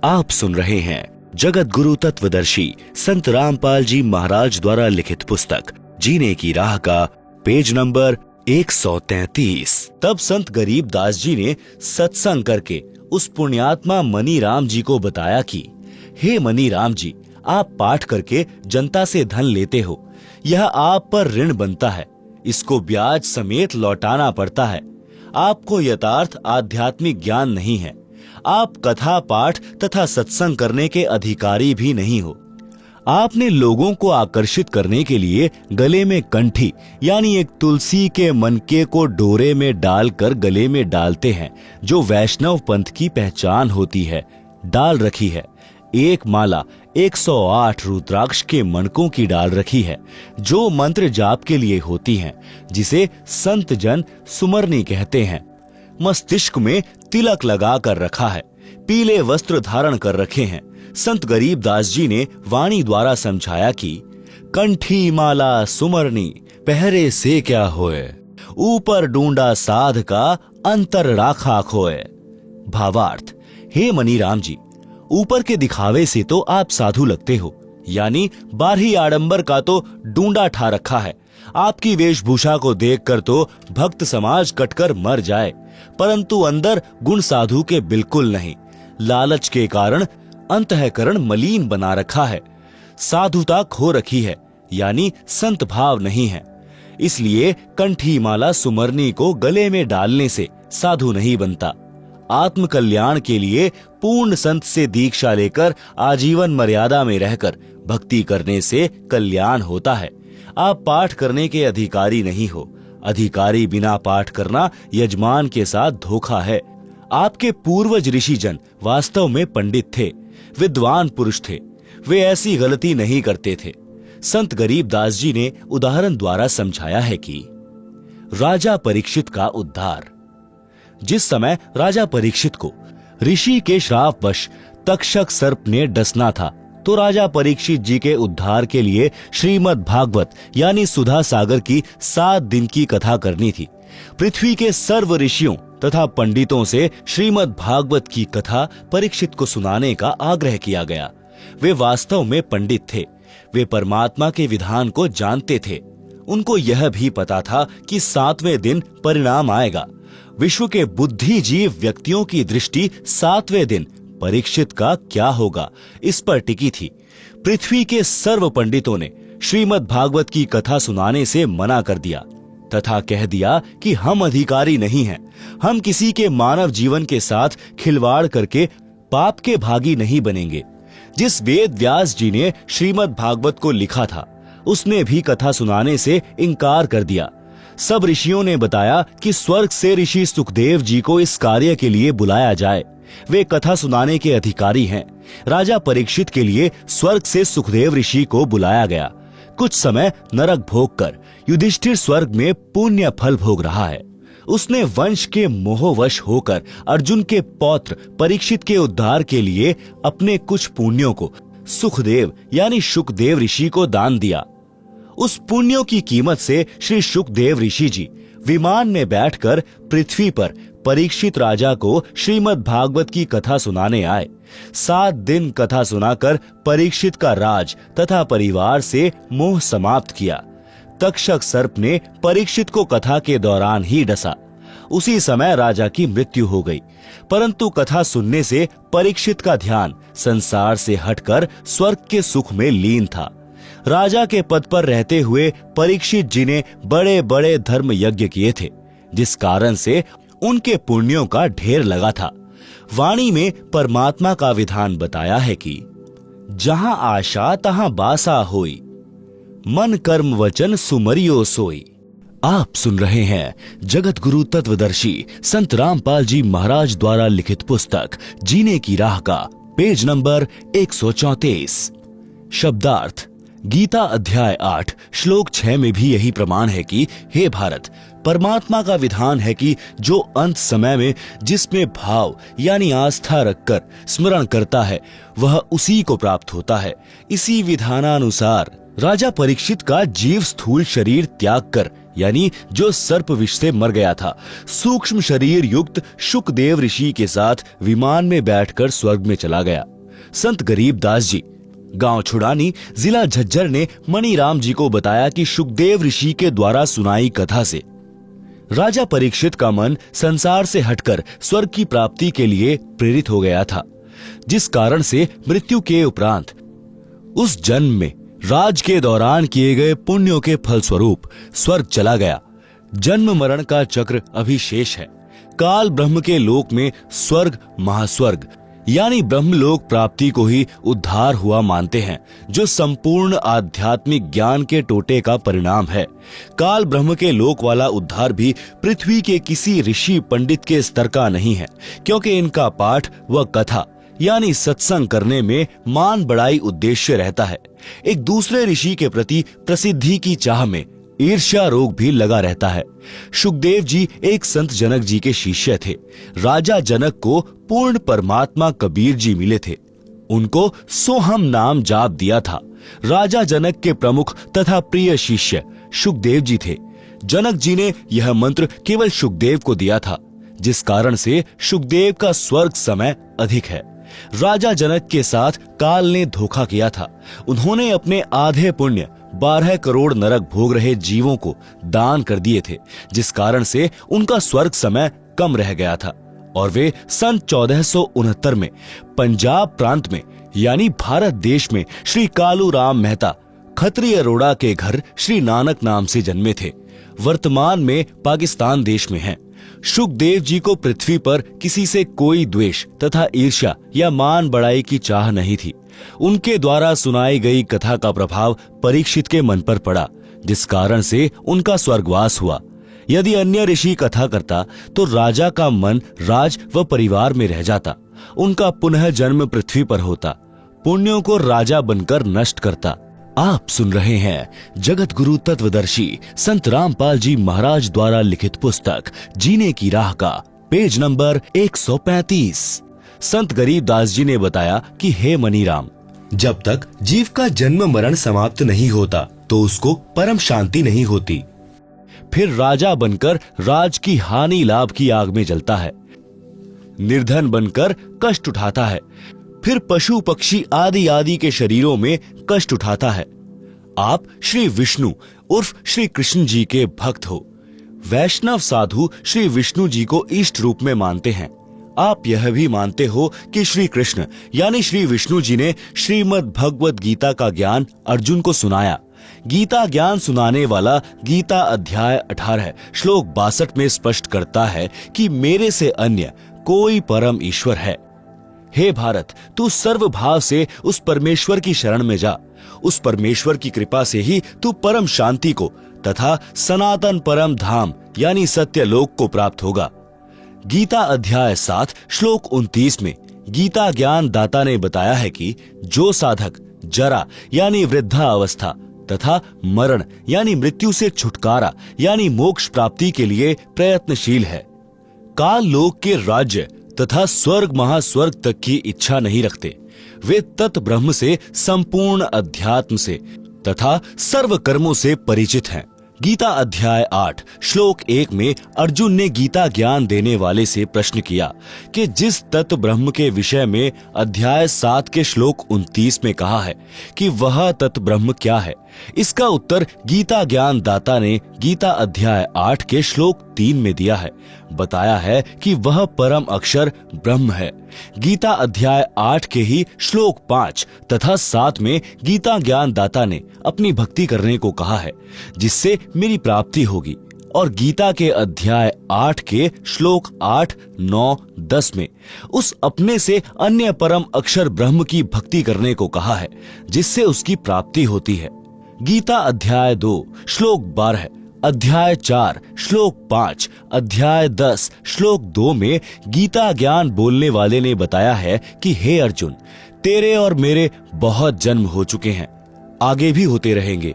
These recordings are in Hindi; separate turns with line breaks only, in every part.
आप सुन रहे हैं जगत गुरु तत्वदर्शी संत रामपाल जी महाराज द्वारा लिखित पुस्तक जीने की राह का पेज नंबर 133। तब संत गरीबदास जी ने सत्संग करके उस पुण्यात्मा मनी राम जी को बताया कि हे मनी राम जी, आप पाठ करके जनता से धन लेते हो, यह आप पर ऋण बनता है, इसको ब्याज समेत लौटाना पड़ता है। आपको यथार्थ आध्यात्मिक ज्ञान नहीं है, आप कथा पाठ तथा सत्संग करने के अधिकारी भी नहीं हो। आपने लोगों को आकर्षित करने के लिए गले में कंठी यानी एक तुलसी के मनके को डोरे में डालकर गले में डालते हैं, जो वैष्णव पंथ की पहचान होती है, डाल रखी है। एक माला 108 रुद्राक्ष के मनकों की डाल रखी है, जो मंत्र जाप के लिए होती हैं, जिसे संत जन सुमरनी कहते हैं। मस्तिष्क में तिलक लगा कर रखा है, पीले वस्त्र धारण कर रखे हैं। संत गरीबदास जी ने वाणी द्वारा समझाया कि कंठी माला सुमरनी पहरे से क्या होए, ऊपर ढूंढा साध का अंतर राखा खोए। भावार्थ, हे मनी राम जी, ऊपर के दिखावे से तो आप साधु लगते हो, यानी बाहरी आडंबर का तो डूंडा ठा रखा है। आपकी वेशभूषा को देखकर तो भक्त समाज कटकर मर जाए, परंतु अंदर गुण साधु के बिल्कुल नहीं। लालच के कारण अंतःकरण मलिन बना रखा है, साधुता खो रखी है, यानी संत भाव नहीं है। इसलिए कंठी माला सुमरनी को गले में डालने से साधु नहीं बनता। आत्म कल्याण के लिए पूर्ण संत से दीक्षा लेकर आजीवन मर्यादा में रहकर भक्ति करने से कल्याण होता है। आप पाठ करने के अधिकारी नहीं हो। अधिकारी बिना पाठ करना यजमान के साथ धोखा है। आपके पूर्वज ऋषि जन वास्तव में पंडित थे, विद्वान पुरुष थे, वे ऐसी गलती नहीं करते थे। संत गरीबदास जी ने उदाहरण द्वारा समझाया है कि राजा परीक्षित का उद्धार। जिस समय राजा परीक्षित को ऋषि के श्रापवश तक्षक सर्प ने डसना था, तो राजा परीक्षित जी के उद्धार के लिए श्रीमद् भागवत यानी सुधा सागर की 7 दिन की कथा करनी थी। पृथ्वी के सर्व ऋषियों तथा पंडितों से श्रीमद् भागवत की कथा परीक्षित को सुनाने का आग्रह किया गया। वे वास्तव में पंडित थे, वे परमात्मा के विधान को जानते थे। उनको यह भी पता था कि 7वें दिन परिणाम आएगा। विश्व के बुद्धिजीव व्यक्तियों की दृष्टि 7वें दिन परीक्षित का क्या होगा, इस पर टिकी थी। पृथ्वी के सर्व पंडितों ने श्रीमद् भागवत की कथा सुनाने से मना कर दिया तथा कह दिया कि हम अधिकारी नहीं हैं, हम किसी के मानव जीवन के साथ खिलवाड़ करके पाप के भागी नहीं बनेंगे। जिस वेद व्यास जी ने श्रीमद् भागवत को लिखा था, उसने भी कथा सुनाने से इनकार कर दिया। सब ऋषियों ने बताया कि स्वर्ग से ऋषि सुखदेव जी को इस कार्य के लिए बुलाया जाए, वे कथा सुनाने के अधिकारी हैं। राजा परीक्षित के लिए स्वर्ग से सुखदेव ऋषि को बुलाया गया। कुछ समय नरक भोग कर युधिष्ठिर स्वर्ग में पुण्य फल भोग रहा है। उसने वंश के मोहवश होकर अर्जुन के पौत्र परीक्षित के उद्धार के लिए अपने कुछ पुण्यों को सुखदेव यानी शुकदेव ऋषि को दान दिया। उस पुण्यों की कीमत से श्री शुकदेव ऋषि जी विमान में बैठकर पृथ्वी पर परीक्षित राजा को श्रीमद् भागवत की कथा सुनाने आए। 7 दिन कथा सुनाकर परीक्षित का राज तथा परिवार से मोह समाप्त किया। तक्षक सर्प ने परीक्षित को कथा के दौरान ही डसा। उसी समय राजा की मृत्यु हो गई, परंतु कथा सुनने से परीक्षित का ध्यान संसार से हटकर स्वर्ग के सुख में लीन था। राजा के पद पर रहते हुए परीक्षित जी ने बड़े बड़े धर्म यज्ञ किए थे, जिस कारण से उनके पुण्यों का ढेर लगा था। वाणी में परमात्मा का विधान बताया है कि जहां आशा तहां बासा होई, मन कर्म वचन सुमरियो सोई। आप सुन रहे हैं जगत गुरु तत्वदर्शी संत रामपाल जी महाराज द्वारा लिखित पुस्तक जीने की राह का पेज नंबर 134। शब्दार्थ, गीता अध्याय 8 श्लोक 6 में भी यही प्रमाण है कि हे भारत, परमात्मा का विधान है कि जो अंत समय में जिसमें भाव यानी आस्था रखकर स्मरण करता है, वह उसी को प्राप्त होता है। इसी विधानानुसार राजा परीक्षित का जीव स्थूल शरीर त्याग कर यानी जो सर्प विष से मर गया था, सूक्ष्म शरीर युक्त शुकदेव ऋषि के साथ विमान में बैठकर स्वर्ग में चला गया। संत गरीबदास जी, गांव छुड़ानी, जिला झज्जर ने मणिराम जी को बताया कि शुकदेव ऋषि के द्वारा सुनाई कथा से राजा परीक्षित का मन संसार से हटकर स्वर्ग की प्राप्ति के लिए प्रेरित हो गया था, जिस कारण से मृत्यु के उपरांत उस जन्म में राज के दौरान किए गए पुण्यों के फलस्वरूप स्वर्ग चला गया। जन्म मरण का चक्र अभी शेष है। काल ब्रह्म के लोक में स्वर्ग महास्वर्ग यानी ब्रह्मलोक प्राप्ति को ही उद्धार हुआ मानते हैं, जो संपूर्ण आध्यात्मिक ज्ञान के टोटे का परिणाम है। काल ब्रह्म के लोक वाला उद्धार भी पृथ्वी के किसी ऋषि पंडित के स्तर का नहीं है, क्योंकि इनका पाठ व कथा यानी सत्संग करने में मान बढ़ाई उद्देश्य रहता है। एक दूसरे ऋषि के प्रति प्रसिद्धि की चाह में ईर्ष्या रोग भी लगा रहता है। शुकदेव जी एक संत जनक जी के शिष्य थे। राजा जनक को पूर्ण परमात्मा कबीर जी मिले थे। उनको सोहम नाम जाप दिया था। राजा जनक के प्रमुख तथा प्रिय शिष्य शुकदेव जी थे। जनक जी ने यह मंत्र केवल शुकदेव को दिया था, जिस कारण से शुकदेव का स्वर्ग समय अधिक है। राजा जनक के साथ काल ने धोखा किया था। उन्होंने अपने आधे पुण्य 12 करोड़ नरक भोग रहे जीवों को दान कर दिए थे, जिस कारण से उनका स्वर्ग समय कम रह गया था और वे सन 1469 में पंजाब प्रांत में यानी भारत देश में श्री कालू राम मेहता खत्रिय रोड़ा के घर श्री नानक नाम से जन्मे थे। वर्तमान में पाकिस्तान देश में हैं। शुकदेव जी को पृथ्वी पर किसी से कोई द्वेष तथा ईर्ष्या या मान बढ़ाई की चाह नहीं थी। उनके द्वारा सुनाई गई कथा का प्रभाव परीक्षित के मन पर पड़ा, जिस कारण से उनका स्वर्गवास हुआ। यदि अन्य ऋषि कथा करता तो राजा का मन राज व परिवार में रह जाता। उनका पुनः जन्म पृथ्वी पर होता, पुण्यों को राजा बनकर नष्ट करता। आप सुन रहे हैं जगत गुरु तत्वदर्शी संत रामपाल जी महाराज द्वारा लिखित पुस्तक जीने की राह का पेज नंबर 135। संत गरीबदास जी ने बताया कि हे मणिराम, जब तक जीव का जन्म मरण समाप्त नहीं होता तो उसको परम शांति नहीं होती। फिर राजा बनकर राज की हानि लाभ की आग में जलता है, निर्धन बनकर कष्ट उठाता है, फिर पशु पक्षी आदि आदि के शरीरों में कष्ट उठाता है। आप श्री विष्णु उर्फ श्री कृष्ण जी के भक्त हो। वैष्णव साधु श्री विष्णु जी को इष्ट रूप में मानते हैं। आप यह भी मानते हो कि श्री कृष्ण यानी श्री विष्णु जी ने श्रीमद् भगवत गीता का ज्ञान अर्जुन को सुनाया। गीता ज्ञान सुनाने वाला गीता अध्याय 18 श्लोक 62 में स्पष्ट करता है कि मेरे से अन्य कोई परम ईश्वर है। हे भारत, तू सर्वभाव से उस परमेश्वर की शरण में जा। उस परमेश्वर की कृपा से ही तू परम शांति को तथा सनातन परम धाम यानी सत्य लोक को प्राप्त होगा। गीता अध्याय 7 श्लोक 29 में गीता ज्ञान दाता ने बताया है कि जो साधक जरा यानी वृद्धा अवस्था तथा मरण यानी मृत्यु से छुटकारा यानी मोक्ष प्राप्ति के लिए प्रयत्नशील है, काल लोक के राज्य तथा स्वर्ग महास्वर्ग तक की इच्छा नहीं रखते, वे तत् ब्रह्म से संपूर्ण अध्यात्म से तथा सर्व कर्मों से परिचित हैं। गीता अध्याय 8 श्लोक 1 में अर्जुन ने गीता ज्ञान देने वाले से प्रश्न किया कि जिस तत्व ब्रह्म के विषय में अध्याय 7 के श्लोक 29 में कहा है कि वह तत्व ब्रह्म क्या है, इसका उत्तर गीता ज्ञान दाता ने गीता अध्याय 8 के श्लोक 3 में दिया है। बताया है कि वह परम अक्षर ब्रह्म है। गीता अध्याय 8 के ही श्लोक 5 तथा 7 में गीता ज्ञान दाता ने अपनी भक्ति करने को कहा है, जिससे मेरी प्राप्ति होगी। और गीता के अध्याय 8 के श्लोक 8, 9, 10 में उस अपने से अन्य परम अक्षर ब्रह्म की भक्ति करने को कहा है, जिससे उसकी प्राप्ति होती है। गीता अध्याय 2 श्लोक 12, अध्याय 4 श्लोक 5, अध्याय 10 श्लोक 2 में गीता ज्ञान बोलने वाले ने बताया है कि हे अर्जुन, तेरे और मेरे बहुत जन्म हो चुके हैं, आगे भी होते रहेंगे।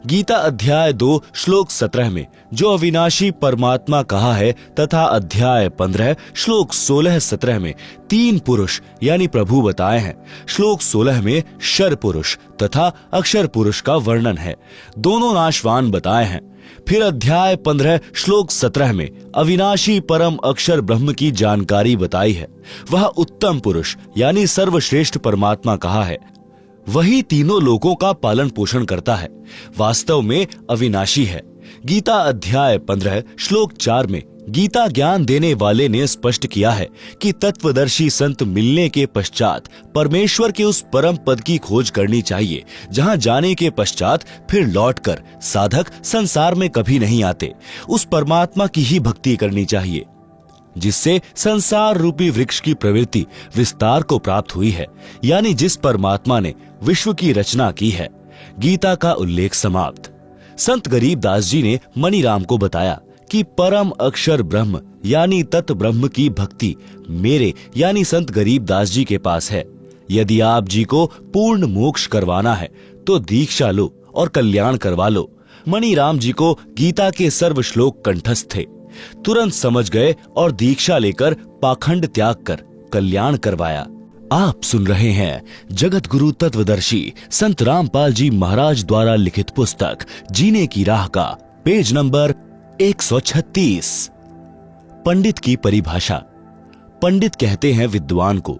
गीता अध्याय 2 श्लोक 17 में जो अविनाशी परमात्मा कहा है तथा अध्याय 15 श्लोक 16-17 में 3 पुरुष यानी प्रभु बताए हैं। श्लोक 16 में शर पुरुष तथा अक्षर पुरुष का वर्णन है। दोनों नाशवान बताए हैं। फिर अध्याय 15 श्लोक 17 में अविनाशी परम अक्षर ब्रह्म की जानकारी बताई है। वह उत्तम पुरुष यानी सर्वश्रेष्ठ परमात्मा कहा है। वही तीनों लोकों का पालन पोषण करता है, वास्तव में अविनाशी है। गीता अध्याय 15 श्लोक 4 में गीता ज्ञान देने वाले ने स्पष्ट किया है कि तत्वदर्शी संत मिलने के पश्चात परमेश्वर के उस परम पद की खोज करनी चाहिए, जहां जाने के पश्चात फिर लौटकर साधक संसार में कभी नहीं आते। उस परमात्मा की ही भक्ति करनी चाहिए जिससे संसार रूपी वृक्ष की प्रवृत्ति विस्तार को प्राप्त हुई है, यानी जिस परमात्मा ने विश्व की रचना की है। गीता का उल्लेख समाप्त। संत गरीबदास जी ने मणिराम को बताया कि परम अक्षर ब्रह्म यानी तत् ब्रह्म की भक्ति मेरे यानी संत गरीबदास जी के पास है। यदि आप जी को पूर्ण मोक्ष करवाना है तो दीक्षा लो और कल्याण करवा लो। मणिराम जी को गीता के सर्व श्लोक कंठस्थ थे, तुरंत समझ गए और दीक्षा लेकर पाखंड त्याग कर कल्याण करवाया। आप सुन रहे हैं जगत गुरु तत्वदर्शी संत रामपाल जी महाराज द्वारा लिखित पुस्तक जीने की राह का पेज नंबर 136। पंडित की परिभाषा। पंडित कहते हैं विद्वान को।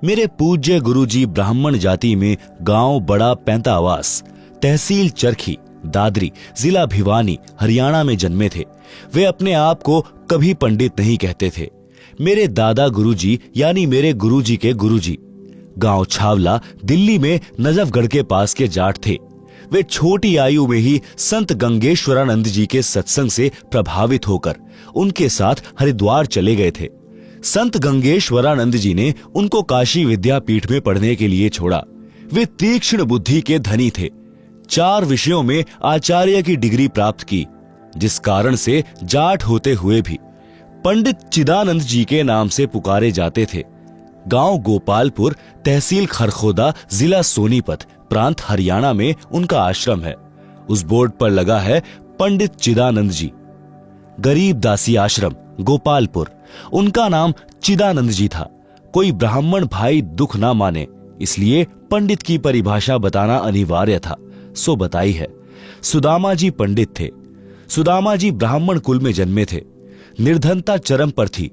मेरे पूज्य गुरुजी ब्राह्मण जाति में गांव बड़ा पैंतावास, तहसील चरखी, दादरी, जिला भिवानी, हरियाणा में जन्मे थे। वे अपने आप को कभी पंडित नहीं कहते थे। मेरे दादा गुरुजी यानी मेरे गुरुजी के गुरुजी गांव छावला, दिल्ली में नजफगढ़ के पास के जाट थे। वे छोटी आयु में ही संत गंगेश्वरानंद जी के सत्संग से प्रभावित होकर उनके साथ हरिद्वार चले गए थे। संत गंगेश्वरानंद जी ने उनको काशी विद्यापीठ में पढ़ने के लिए छोड़ा। वे तीक्ष्ण बुद्धि के धनी थे। 4 विषयों में आचार्य की डिग्री प्राप्त की, जिस कारण से जाट होते हुए भी पंडित चिदानंद जी के नाम से पुकारे जाते थे। गांव गोपालपुर, तहसील खरखोदा, जिला सोनीपत, प्रांत हरियाणा में उनका आश्रम है। उस बोर्ड पर लगा है पंडित चिदानंद जी। गरीबदासी आश्रम, गोपालपुर। उनका नाम चिदानंद जी था। कोई ब्राह्मण भाई दुख ना माने, इसलिए पंडित की परिभाषा बताना अनिवार्य था, सो बताई है। सुदामा जी पंडित थे। सुदामा जी ब्राह्मण कुल में जन्मे थे। निर्धनता चरम पर थी।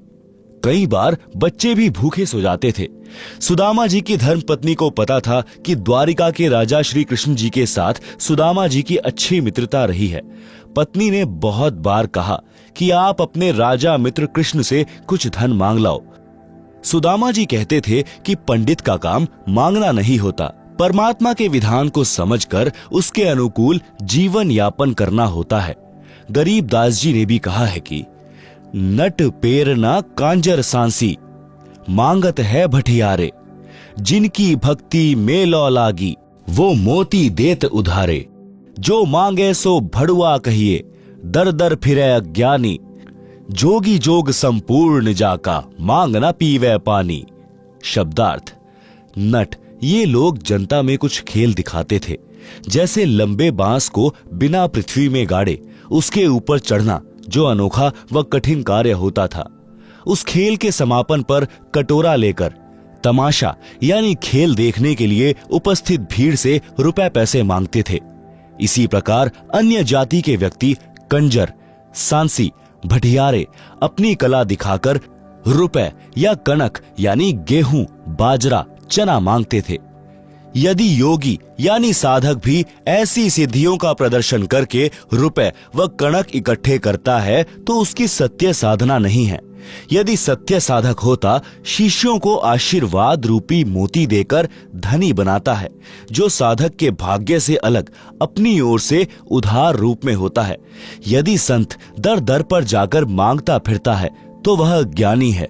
कई बार बच्चे भी भूखे सो जाते थे। सुदामा जी की धर्मपत्नी को पता था कि द्वारिका के राजा श्री कृष्ण जी के साथ सुदामा जी की अच्छी मित्रता रही है। पत्नी ने बहुत बार कहा कि आप अपने राजा मित्र कृष्ण से कुछ धन मांग लाओ। सुदामा जी कहते थे कि पंडित का काम मांगना नहीं होता, परमात्मा के विधान को समझकर उसके अनुकूल जीवन यापन करना होता है। गरीबदास जी ने भी कहा है कि नट पेरना कांजर सांसी, मांगत है भटियारे, जिनकी भक्ति में लौ लागी, वो मोती देत उधारे। जो मांगे सो भड़ुआ कहिए, दर दर फिरे अज्ञानी, जोगी जोग संपूर्ण जाका, मांग न पीवे पानी। शब्दार्थ। नट, ये लोग जनता में कुछ खेल दिखाते थे, जैसे लंबे बांस को बिना पृथ्वी में गाड़े उसके ऊपर चढ़ना, जो अनोखा व कठिन कार्य होता था। उस खेल के समापन पर कटोरा लेकर तमाशा यानी खेल देखने के लिए उपस्थित भीड़ से रुपए पैसे मांगते थे। इसी प्रकार अन्य जाति के व्यक्ति कंजर, सांसी, भटियारे अपनी कला दिखाकर रुपए या कनक यानी गेहूं, बाजरा, चना मांगते थे। यदि योगी यानी साधक भी ऐसी सिद्धियों का प्रदर्शन करके रुपए व कणक इकट्ठे करता है तो उसकी सत्य साधना नहीं है। यदि सत्य साधक होता, शिष्यों को आशीर्वाद रूपी मोती देकर धनी बनाता है, जो साधक के भाग्य से अलग अपनी ओर से उधार रूप में होता है। यदि संत दर दर पर जाकर मांगता फिरता है तो वह ज्ञानी है,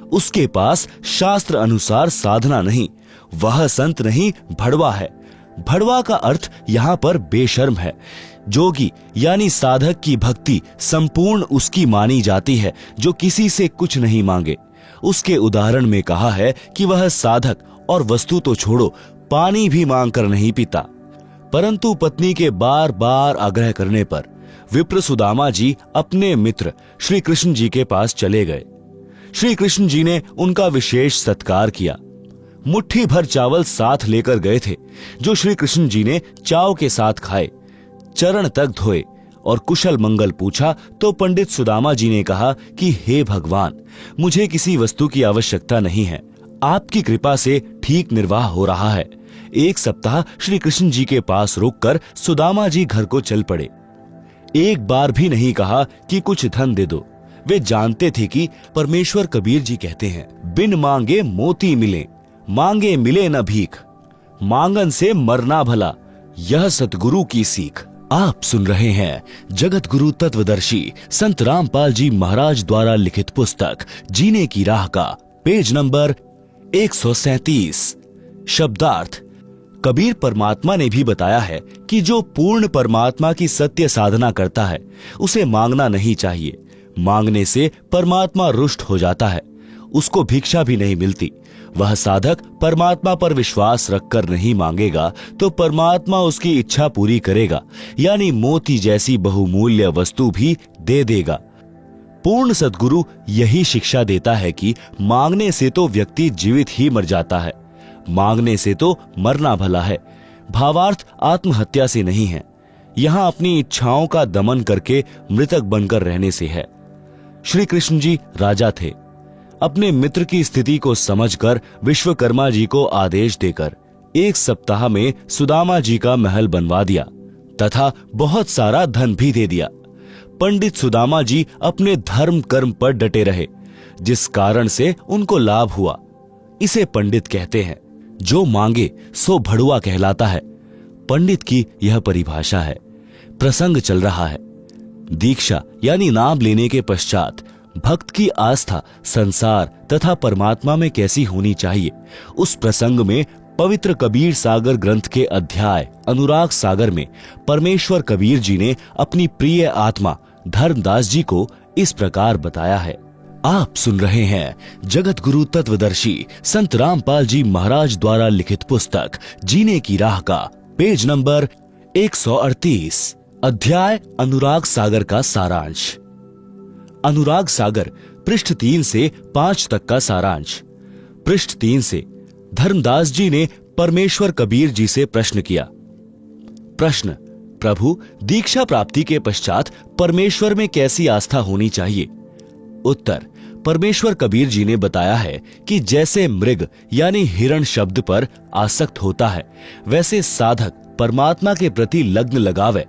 उसके पास शास्त्र अनुसार साधना नहीं, वह संत नहीं भड़वा है। भड़वा का अर्थ यहाँ पर बेशर्म है। जोगी यानी साधक की भक्ति संपूर्ण उसकी मानी जाती है जो किसी से कुछ नहीं मांगे। उसके उदाहरण में कहा है कि वह साधक और वस्तु तो छोड़ो, पानी भी मांग कर नहीं पीता। परंतु पत्नी के बार बार आग्रह करने पर विप्र सुदामा जी अपने मित्र श्री कृष्ण जी के पास चले गए। श्री कृष्ण जी ने उनका विशेष सत्कार किया। मुट्ठी भर चावल साथ लेकर गए थे, जो श्री कृष्ण जी ने चाव के साथ खाए, चरण तक धोए और कुशल मंगल पूछा तो पंडित सुदामा जी ने कहा कि हे भगवान, मुझे किसी वस्तु की आवश्यकता नहीं है, आपकी कृपा से ठीक निर्वाह हो रहा है। एक सप्ताह श्री कृष्ण जी के पास रुककर सुदामा जी घर को चल पड़े। एक बार भी नहीं कहा कि कुछ धन दे दो। वे जानते थे कि परमेश्वर कबीर जी कहते हैं, बिन मांगे मोती मिले, मांगे मिले न भीख, मांगन से मरना भला, यह सतगुरु की सीख। आप सुन रहे हैं जगत गुरु तत्वदर्शी संत रामपाल जी महाराज द्वारा लिखित पुस्तक जीने की राह का पेज नंबर 137। शब्दार्थ। कबीर परमात्मा ने भी बताया है कि जो पूर्ण परमात्मा की सत्य साधना करता है उसे मांगना नहीं चाहिए। मांगने से परमात्मा रुष्ट हो जाता है, उसको भिक्षा भी नहीं मिलती। वह साधक परमात्मा पर विश्वास रखकर नहीं मांगेगा तो परमात्मा उसकी इच्छा पूरी करेगा, यानी मोती जैसी बहुमूल्य वस्तु भी दे देगा। पूर्ण सद्गुरु यही शिक्षा देता है कि मांगने से तो व्यक्ति जीवित ही मर जाता है, मांगने से तो मरना भला है। भावार्थ आत्महत्या से नहीं है, यहाँ अपनी इच्छाओं का दमन करके मृतक बनकर रहने से है। श्री कृष्ण जी राजा थे। अपने मित्र की स्थिति को समझकर विश्वकर्मा जी को आदेश देकर एक सप्ताह में सुदामा जी का महल बनवा दिया तथा बहुत सारा धन भी दे दिया। पंडित सुदामा जी अपने धर्म कर्म पर डटे रहे, जिस कारण से उनको लाभ हुआ। इसे पंडित कहते हैं। जो मांगे सो भड़ुआ कहलाता है। पंडित की यह परिभाषा है। प्रसंग चल रहा है। दीक्षा यानी नाम लेने के पश्चात भक्त की आस्था संसार तथा परमात्मा में कैसी होनी चाहिए, उस प्रसंग में पवित्र कबीर सागर ग्रंथ के अध्याय अनुराग सागर में परमेश्वर कबीर जी ने अपनी प्रिय आत्मा धर्मदास जी को इस प्रकार बताया है। आप सुन रहे हैं जगत गुरु तत्वदर्शी संत रामपाल जी महाराज द्वारा लिखित पुस्तक जीने की राह का पेज नंबर 138, अध्याय अनुराग सागर का सारांश। अनुराग सागर पृष्ठ 3 से 5 तक का सारांश। पृष्ठ 3 से धर्मदास जी ने परमेश्वर कबीर जी से प्रश्न किया। प्रश्न: प्रभु, दीक्षा प्राप्ति के पश्चात परमेश्वर में कैसी आस्था होनी चाहिए? उत्तर: परमेश्वर कबीर जी ने बताया है कि जैसे मृग यानी हिरण शब्द पर आसक्त होता है, वैसे साधक परमात्मा के प्रति लग्न लगावे।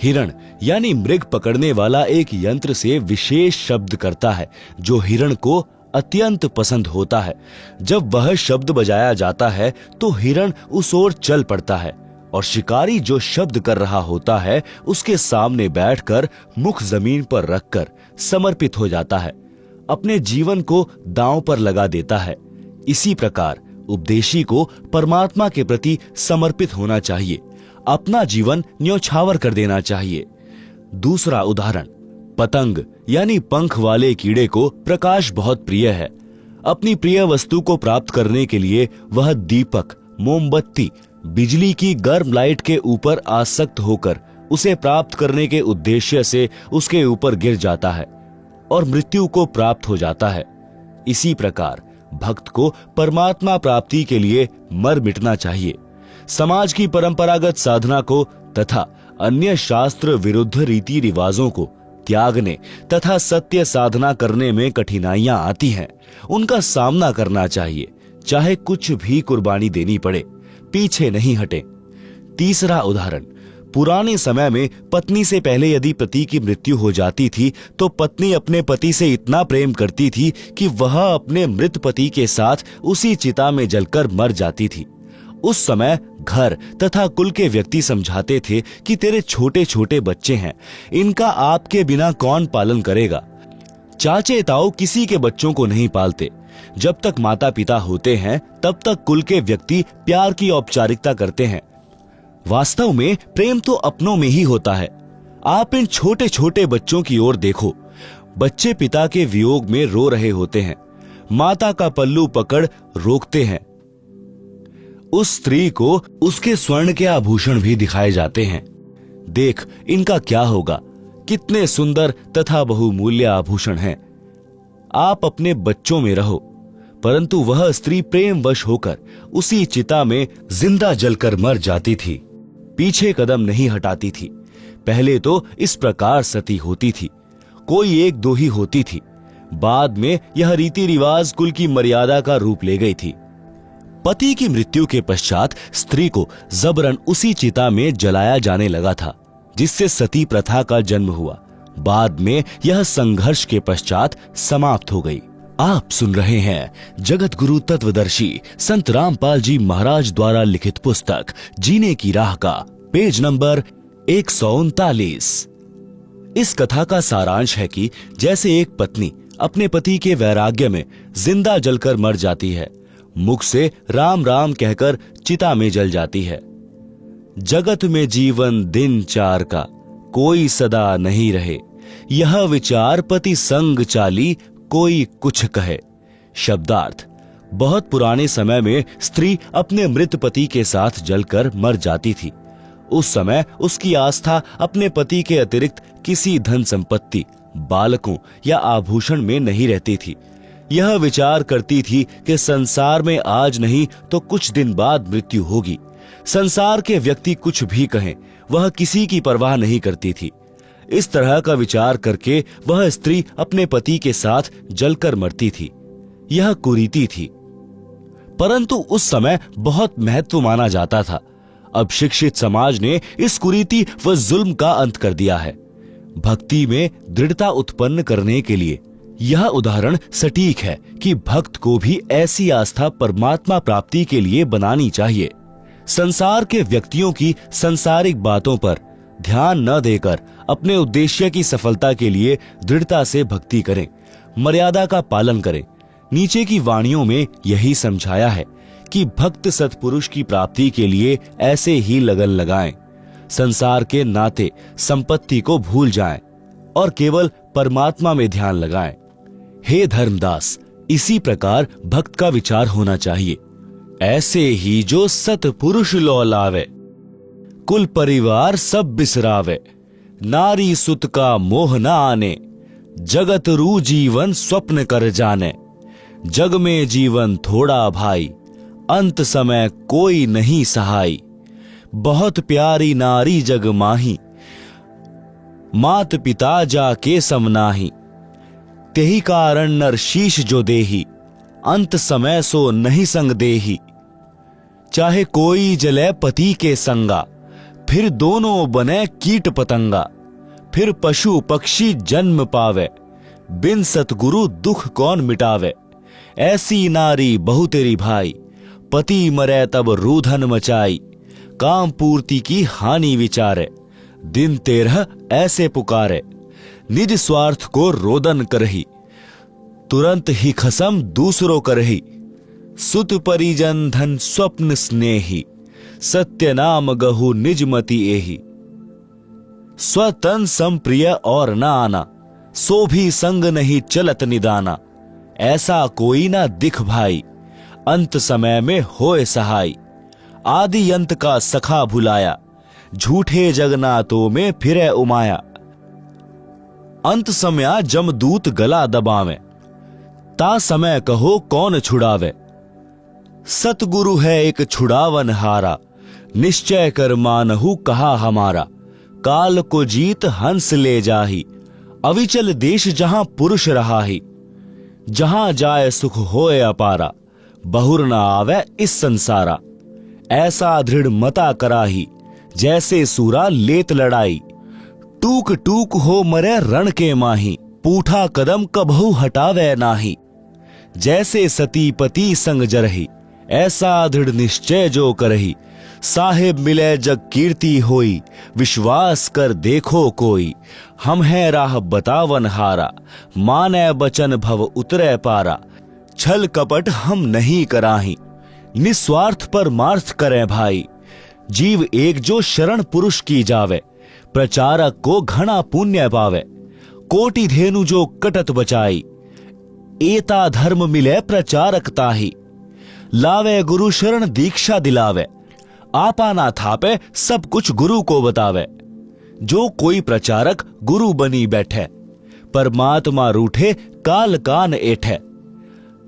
हिरण यानी मृग पकड़ने वाला एक यंत्र से विशेष शब्द करता है जो हिरण को अत्यंत पसंद होता है। जब वह शब्द बजाया जाता है तो हिरण उस ओर चल पड़ता है और शिकारी जो शब्द कर रहा होता है उसके सामने बैठकर मुख जमीन पर रखकर समर्पित हो जाता है, अपने जीवन को दांव पर लगा देता है। इसी प्रकार उपदेशी को परमात्मा के प्रति समर्पित होना चाहिए, अपना जीवन न्योछावर कर देना चाहिए। दूसरा उदाहरण: पतंग यानी पंख वाले कीड़े को प्रकाश बहुत प्रिय है। अपनी प्रिय वस्तु को प्राप्त करने के लिए वह दीपक, मोमबत्ती, बिजली की गर्म लाइट के ऊपर आसक्त होकर उसे प्राप्त करने के उद्देश्य से उसके ऊपर गिर जाता है और मृत्यु को प्राप्त हो जाता है। इसी प्रकार भक्त को परमात्मा प्राप्ति के लिए मर मिटना चाहिए। समाज की परंपरागत साधना को तथा अन्य शास्त्र विरुद्ध रीति रिवाजों को त्यागने तथा सत्य साधना करने में कठिनाइयां आती हैं, उनका सामना करना चाहिए, चाहे कुछ भी कुर्बानी देनी पड़े, पीछे नहीं हटे। तीसरा उदाहरण: पुराने समय में पत्नी से पहले यदि पति की मृत्यु हो जाती थी तो पत्नी अपने पति से इतना प्रेम करती थी कि वह अपने मृत पति के साथ उसी चिता में जलकर मर जाती थी। उस समय घर तथा कुल के व्यक्ति समझाते थे कि तेरे छोटे छोटे बच्चे हैं, इनका आपके बिना कौन पालन करेगा। चाचे ताऊ किसी के बच्चों को नहीं पालते। जब तक माता पिता होते हैं तब तक कुल के व्यक्ति प्यार की औपचारिकता करते हैं। वास्तव में प्रेम तो अपनों में ही होता है। आप इन छोटे छोटे बच्चों की ओर देखो। बच्चे पिता के वियोग में रो रहे होते हैं, माता का पल्लू पकड़ रोकते हैं। उस स्त्री को उसके स्वर्ण के आभूषण भी दिखाए जाते हैं। देख इनका क्या होगा, कितने सुंदर तथा बहुमूल्य आभूषण हैं। आप अपने बच्चों में रहो। परंतु वह स्त्री प्रेमवश होकर उसी चिता में जिंदा जलकर मर जाती थी, पीछे कदम नहीं हटाती थी। पहले तो इस प्रकार सती होती थी, कोई एक दो ही होती थी। बाद में यह रीति रिवाज कुल की मर्यादा का रूप ले गई थी। पति की मृत्यु के पश्चात स्त्री को जबरन उसी चिता में जलाया जाने लगा था, जिससे सती प्रथा का जन्म हुआ। बाद में यह संघर्ष के पश्चात समाप्त हो गई। आप सुन रहे हैं जगत गुरु तत्वदर्शी संत रामपाल जी महाराज द्वारा लिखित पुस्तक जीने की राह का पेज नंबर 139। इस कथा का सारांश है कि जैसे एक पत्नी अपने पति के वैराग्य में जिंदा जलकर मर जाती है, मुख से राम राम कहकर चिता में जल जाती है। जगत में जीवन दिन चार का, कोई सदा नहीं रहे, यह विचार पति संग चाली, कोई कुछ कहे। शब्दार्थ: बहुत पुराने समय में स्त्री अपने मृत पति के साथ जलकर मर जाती थी। उस समय उसकी आस्था अपने पति के अतिरिक्त किसी धन संपत्ति, बालकों या आभूषण में नहीं रहती थी। यह विचार करती थी कि संसार में आज नहीं तो कुछ दिन बाद मृत्यु होगी। संसार के व्यक्ति कुछ भी कहें, वह किसी की परवाह नहीं करती थी। इस तरह का विचार करके वह स्त्री अपने पति के साथ जलकर मरती थी। यह कुरीति थी, परंतु उस समय बहुत महत्व माना जाता था। अब शिक्षित समाज ने इस कुरीति व जुल्म का अंत कर दिया है। भक्ति में दृढ़ता उत्पन्न करने के लिए यह उदाहरण सटीक है कि भक्त को भी ऐसी आस्था परमात्मा प्राप्ति के लिए बनानी चाहिए। संसार के व्यक्तियों की सांसारिक बातों पर ध्यान न देकर अपने उद्देश्य की सफलता के लिए दृढ़ता से भक्ति करें, मर्यादा का पालन करें। नीचे की वाणियों में यही समझाया है कि भक्त सत्पुरुष की प्राप्ति के लिए ऐसे ही लगन लगाएं, संसार के नाते संपत्ति को भूल जाएं और केवल परमात्मा में ध्यान लगाएं। हे धर्मदास, इसी प्रकार भक्त का विचार होना चाहिए। ऐसे ही जो सत्पुरुष लौलावे, कुल परिवार सब बिसरावे, नारी सुत का मोह न आने, जगत रू जीवन स्वप्न कर जाने। जग में जीवन थोड़ा भाई, अंत समय कोई नहीं सहाय। बहुत प्यारी नारी जग माही, मात पिता जाके समनाही। तेही कारण नर शीश जो देही, अंत समय सो नहीं संग देही। चाहे कोई जले पति के संगा, फिर दोनों बने कीट पतंगा। फिर पशु पक्षी जन्म पावे, बिन सतगुरु दुख कौन मिटावे। ऐसी नारी बहु तेरी भाई, पति मरे तब रूधन मचाई। काम पूर्ति की हानि विचारे, दिन 13 ऐसे पुकारे। निज स्वार्थ को रोदन करही, तुरंत ही खसम दूसरों करही। सुत परिजन धन स्वप्न स्नेही, सत्य नाम गहु निज मति एही। स्वतन संप्रिय और न आना, सो भी संग नहीं चलत निदाना। ऐसा कोई ना दिख भाई, अंत समय में होए सहाय। आदि अंत का सखा भुलाया, झूठे जगन्नाथों में फिरे उमाया। अंत समय जमदूत गला दबावे, ता समय कहो कौन छुड़ावे। सतगुरु है एक छुड़ावन हारा, निश्चय कर मानहु कहा हमारा। काल को जीत हंस ले जाही, अविचल देश जहां पुरुष रहा ही। जहां जाए सुख होए अपारा, बहुर न आवे इस संसारा। ऐसा दृढ़ मता कराही, जैसे सूरा लेत लड़ाई। टूक टूक हो मरे रण के माही, पूठा कदम कबहु हटावे नाही। जैसे सती पति संग जरही, ऐसा दृढ़ निश्चय जो करही। साहेब मिले जग कीर्ति होई, विश्वास कर देखो कोई। हम है राह बतावन हारा, माने बचन भव उतरे पारा। छल कपट हम नहीं कराही, निस्वार्थ परमार्थ करें भाई। जीव एक जो शरण पुरुष की जावे, प्रचारक को घना पुण्य पावे। कोटि धेनु जो कटत बचाई, एता धर्म मिले प्रचारक ताही। लावे गुरु शरण दीक्षा दिलावे, आपा ना थापे सब कुछ गुरु को बतावे। जो कोई प्रचारक गुरु बनी बैठे, परमात्मा रूठे काल कान एठे।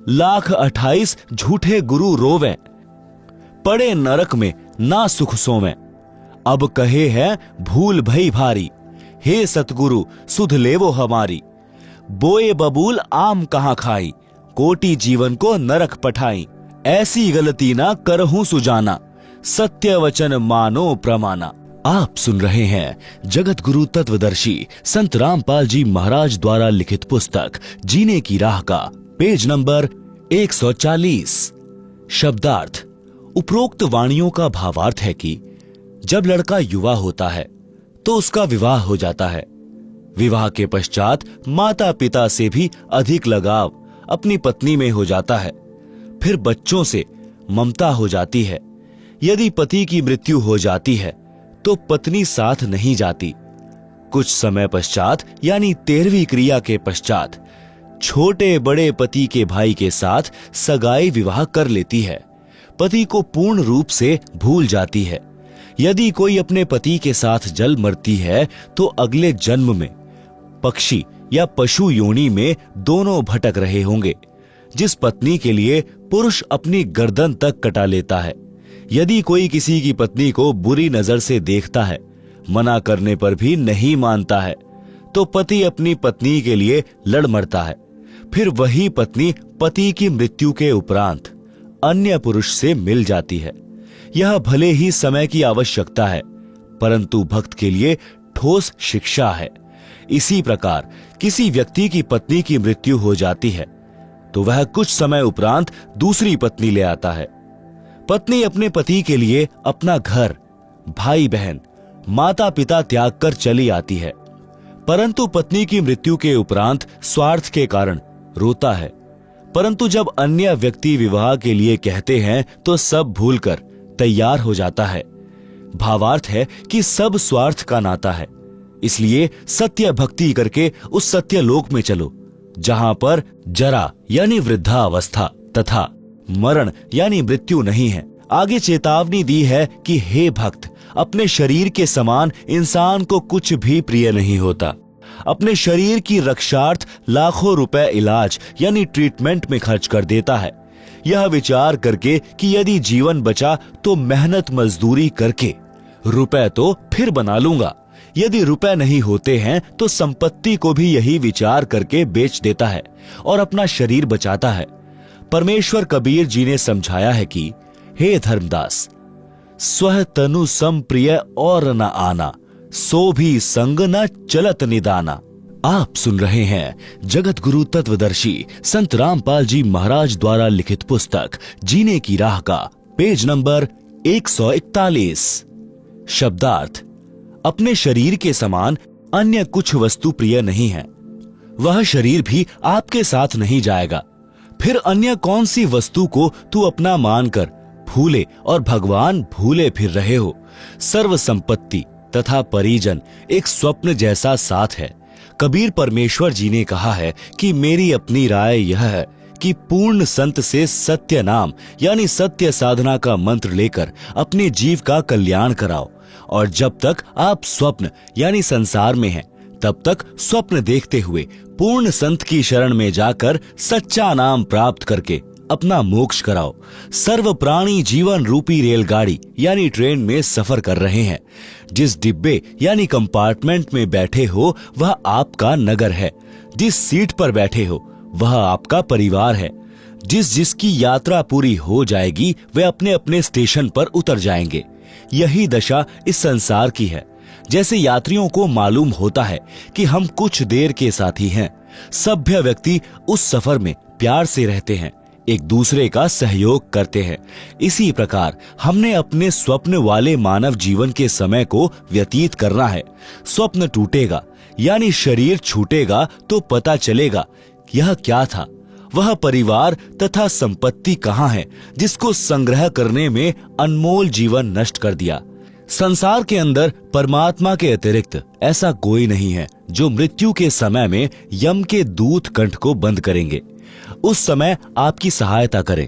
1,28,000 झूठे गुरु रोवे, पड़े नरक में ना सुख सोवे। अब कहे है भूल भई भारी, हे सतगुरु सुध लेवो हमारी। बोए बबूल आम कहाँ खाई, कोटि जीवन को नरक पठाई। ऐसी गलती ना करहूं सुजाना, सत्य वचन मानो प्रमाना। आप सुन रहे हैं जगत गुरु तत्वदर्शी संत रामपाल जी महाराज द्वारा लिखित पुस्तक जीने की राह का पेज नंबर 140। शब्दार्थ। उपरोक्त वाणियों का भावार्थ है कि जब लड़का युवा होता है तो उसका विवाह हो जाता है। विवाह के पश्चात माता पिता से भी अधिक लगाव अपनी पत्नी में हो जाता है। फिर बच्चों से ममता हो जाती है। यदि पति की मृत्यु हो जाती है तो पत्नी साथ नहीं जाती। कुछ समय पश्चात यानी 13वीं क्रिया के पश्चात छोटे बड़े पति के भाई के साथ सगाई विवाह कर लेती है। पति को पूर्ण रूप से भूल जाती है। यदि कोई अपने पति के साथ जल मरती है तो अगले जन्म में पक्षी या पशु योनि में दोनों भटक रहे होंगे। जिस पत्नी के लिए पुरुष अपनी गर्दन तक कटा लेता है, यदि कोई किसी की पत्नी को बुरी नजर से देखता है, मना करने पर भी नहीं मानता है, तो पति अपनी पत्नी के लिए लड़ मरता है। फिर वही पत्नी पति की मृत्यु के उपरांत अन्य पुरुष से मिल जाती है। यह भले ही समय की आवश्यकता है, परंतु भक्त के लिए ठोस शिक्षा है। इसी प्रकार किसी व्यक्ति की पत्नी की मृत्यु हो जाती है तो वह कुछ समय उपरांत दूसरी पत्नी ले आता है। पत्नी अपने पति के लिए अपना घर, भाई बहन, माता पिता त्याग कर चली आती है, परंतु पत्नी की मृत्यु के उपरांत स्वार्थ के कारण रोता है। परंतु जब अन्य व्यक्ति विवाह के लिए कहते हैं तो सब भूलकर तैयार हो जाता है। भावार्थ है कि सब स्वार्थ का नाता है। इसलिए सत्य भक्ति करके उस सत्य लोक में चलो जहां पर जरा यानी वृद्धावस्था तथा मरण यानी मृत्यु नहीं है। आगे चेतावनी दी है कि हे भक्त, अपने शरीर के समान इंसान को कुछ भी प्रिय नहीं होता। अपने शरीर की रक्षार्थ लाखों रुपए इलाज यानी ट्रीटमेंट में खर्च कर देता है, यह विचार करके कि यदि जीवन बचा तो मेहनत मजदूरी करके रुपए तो फिर बना लूंगा। यदि रुपए नहीं होते हैं तो संपत्ति को भी यही विचार करके बेच देता है और अपना शरीर बचाता है। परमेश्वर कबीर जी ने समझाया है कि हे धर्मदास, स्व तनु सम प्रिय और न आना, सो भी संग न चलत निदाना। आप सुन रहे हैं जगत गुरु तत्वदर्शी संत रामपाल जी महाराज द्वारा लिखित पुस्तक जीने की राह का पेज नंबर 141। शब्दार्थ। अपने शरीर के समान अन्य कुछ वस्तु प्रिय नहीं है। वह शरीर भी आपके साथ नहीं जाएगा। फिर अन्य कौन सी वस्तु को तू अपना मानकर भूले और भगवान भूले फिर रहे हो। सर्व संपत्ति तथा परिजन एक स्वप्न जैसा साथ है। कबीर परमेश्वर जी ने कहा है कि मेरी अपनी राय यह है कि पूर्ण संत से सत्य नाम यानी सत्य साधना का मंत्र लेकर अपने जीव का कल्याण कराओ, और जब तक आप स्वप्न यानी संसार में हैं, तब तक स्वप्न देखते हुए पूर्ण संत की शरण में जाकर सच्चा नाम प्राप्त करके अपना मोक्ष कराओ। सर्व प्राणी जीवन रूपी रेलगाड़ी यानी ट्रेन में सफर कर रहे हैं। जिस डिब्बे यानी कंपार्टमेंट में बैठे हो वह आपका नगर है। जिस सीट पर बैठे हो वह आपका परिवार है। जिसकी यात्रा पूरी हो जाएगी वे अपने अपने स्टेशन पर उतर जाएंगे। यही दशा इस संसार की है। जैसे यात्रियों को मालूम होता है कि हम कुछ देर के साथी हैं, सभ्य व्यक्ति उस सफर में प्यार से रहते हैं, एक दूसरे का सहयोग करते हैं। इसी प्रकार हमने अपने स्वप्न वाले मानव जीवन के समय को व्यतीत करना है। स्वप्न टूटेगा यानी शरीर छूटेगा तो पता चलेगा यह क्या था। वह परिवार तथा संपत्ति कहाँ है जिसको संग्रह करने में अनमोल जीवन नष्ट कर दिया। संसार के अंदर परमात्मा के अतिरिक्त ऐसा कोई नहीं है जो मृत्यु के समय में यम के दूत कंठ को बंद करेंगे। उस समय आपकी सहायता करें।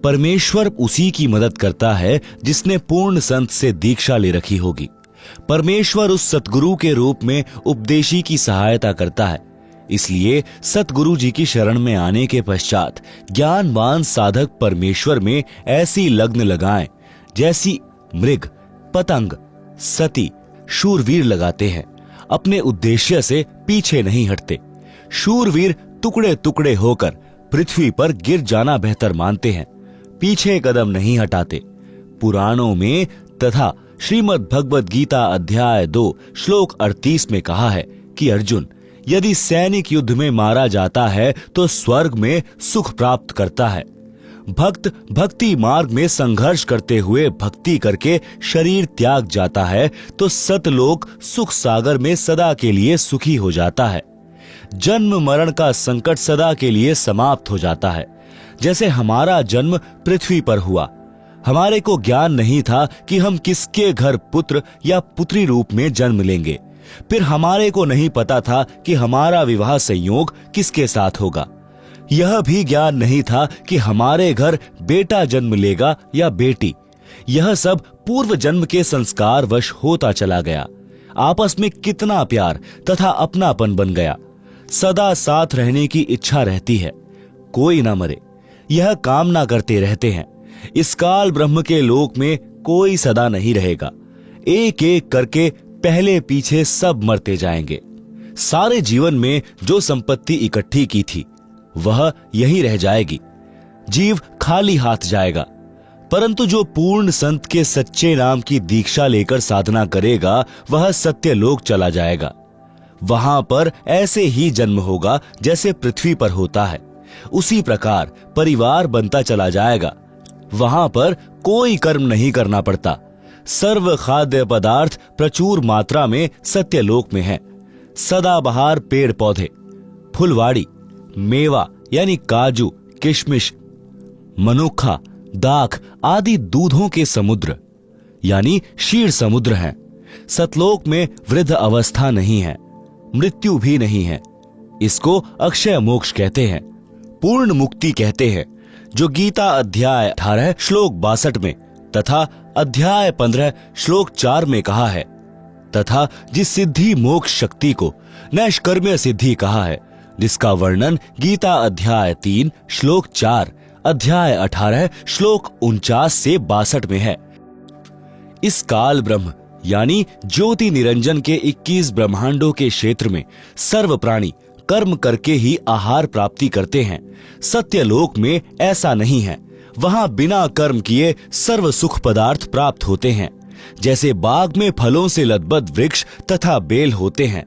परमेश्वर उसी की मदद करता है जिसने पूर्ण संत से दीक्षा ले रखी होगी। परमेश्वर उस सतगुरु के रूप में उपदेशी की सहायता करता है। इसलिए सतगुरु जी की शरण में आने के पश्चात ज्ञानवान साधक परमेश्वर में ऐसी लग्न लगाएं जैसी मृग, पतंग, सती शूरवीर लगाते हैं, अपने उद्देश्य से पीछे नहीं हटते। शूरवीर टुकड़े टुकड़े होकर पृथ्वी पर गिर जाना बेहतर मानते हैं, पीछे कदम नहीं हटाते। पुराणों में तथा श्रीमद् भगवद गीता अध्याय 2 श्लोक 38 में कहा है कि अर्जुन, यदि सैनिक युद्ध में मारा जाता है तो स्वर्ग में सुख प्राप्त करता है। भक्त भक्ति मार्ग में संघर्ष करते हुए भक्ति करके शरीर त्याग जाता है तो सतलोक सुख सागर में सदा के लिए सुखी हो जाता है। जन्म मरण का संकट सदा के लिए समाप्त हो जाता है। जैसे हमारा जन्म पृथ्वी पर हुआ, हमारे को ज्ञान नहीं था कि हम किसके घर पुत्र या पुत्री रूप में जन्म लेंगे। फिर हमारे को नहीं पता था कि हमारा विवाह संयोग किसके साथ होगा। यह भी ज्ञान नहीं था कि हमारे घर बेटा जन्म लेगा या बेटी। यह सब पूर्व जन्म के संस्कार वश होता चला गया। आपस में कितना प्यार तथा अपनापन बन गया। सदा साथ रहने की इच्छा रहती है, कोई ना मरे, यह कामना करते रहते हैं। इस काल ब्रह्म के लोक में कोई सदा नहीं रहेगा। एक एक करके पहले पीछे सब मरते जाएंगे। सारे जीवन में जो संपत्ति इकट्ठी की थी वह यहीं रह जाएगी। जीव खाली हाथ जाएगा, परंतु जो पूर्ण संत के सच्चे नाम की दीक्षा लेकर साधना करेगा वह सत्यलोक चला जाएगा। वहां पर ऐसे ही जन्म होगा जैसे पृथ्वी पर होता है। उसी प्रकार परिवार बनता चला जाएगा। वहां पर कोई कर्म नहीं करना पड़ता। सर्व खाद्य पदार्थ प्रचुर मात्रा में सत्यलोक में है। सदाबहार पेड़ पौधे, फुलवाड़ी, मेवा यानी काजू, किशमिश, मनुखा, दाख आदि दूधों के समुद्र यानी क्षीर समुद्र हैं। सतलोक में वृद्ध अवस्था नहीं है, मृत्यु भी नहीं है। इसको अक्षय मोक्ष कहते हैं, पूर्ण मुक्ति कहते हैं, जो गीता अध्याय 18 श्लोक 62 में तथा अध्याय 15 श्लोक 4 में कहा है, तथा जिस सिद्धि मोक्ष शक्ति को नैष्कर्म्य सिद्धि कहा है, जिसका वर्णन गीता अध्याय 3 श्लोक 4, अध्याय 18 श्लोक 49 से 62 में है। इस काल ब्रह्म यानी ज्योति निरंजन के 21 ब्रह्मांडों के क्षेत्र में सर्व प्राणी कर्म करके ही आहार प्राप्ति करते हैं। सत्यलोक में ऐसा नहीं है। वहां बिना कर्म किए सर्व सुख पदार्थ प्राप्त होते हैं। जैसे बाग में फलों से लदबद वृक्ष तथा बेल होते हैं,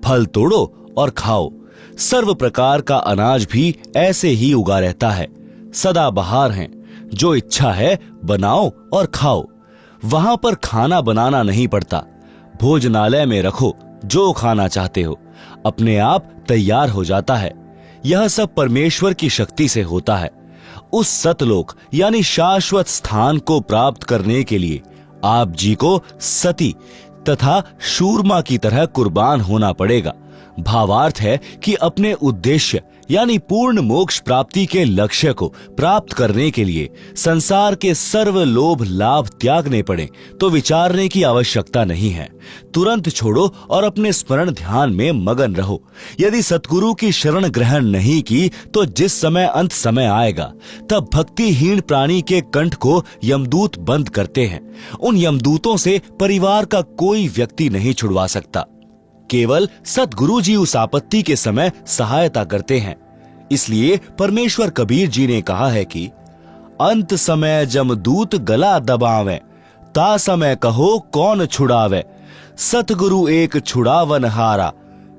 फल तोड़ो और खाओ। सर्व प्रकार का अनाज भी ऐसे ही उगा रहता है। सदा बहार हैं, जो इच्छा है बनाओ और खाओ। वहां पर खाना बनाना नहीं पड़ता। भोजनालय में रखो जो खाना चाहते हो, अपने आप तैयार हो जाता है। यह सब परमेश्वर की शक्ति से होता है। उस सतलोक यानी शाश्वत स्थान को प्राप्त करने के लिए आप जी को सती तथा शूरमा की तरह कुर्बान होना पड़ेगा। भावार्थ है कि अपने उद्देश्य यानी पूर्ण मोक्ष प्राप्ति के लक्ष्य को प्राप्त करने के लिए संसार के सर्व लोभ लाभ त्यागने पड़े तो विचारने की आवश्यकता नहीं है। तुरंत छोड़ो और अपने स्मरण ध्यान में मगन रहो। यदि सतगुरु की शरण ग्रहण नहीं की तो जिस समय अंत समय आएगा तब भक्तिहीन प्राणी के कंठ को यमदूत बंद करते हैं। उन यमदूतों से परिवार का कोई व्यक्ति नहीं छुड़वा सकता। केवल सतगुरु जी उस आपत्ति के समय सहायता करते हैं। इसलिए परमेश्वर कबीर जी ने कहा है कि अंत समय जमदूत गला दबावे, ता समय कहो कौन छुड़ावे। सतगुरु एक छुड़ावन हारा,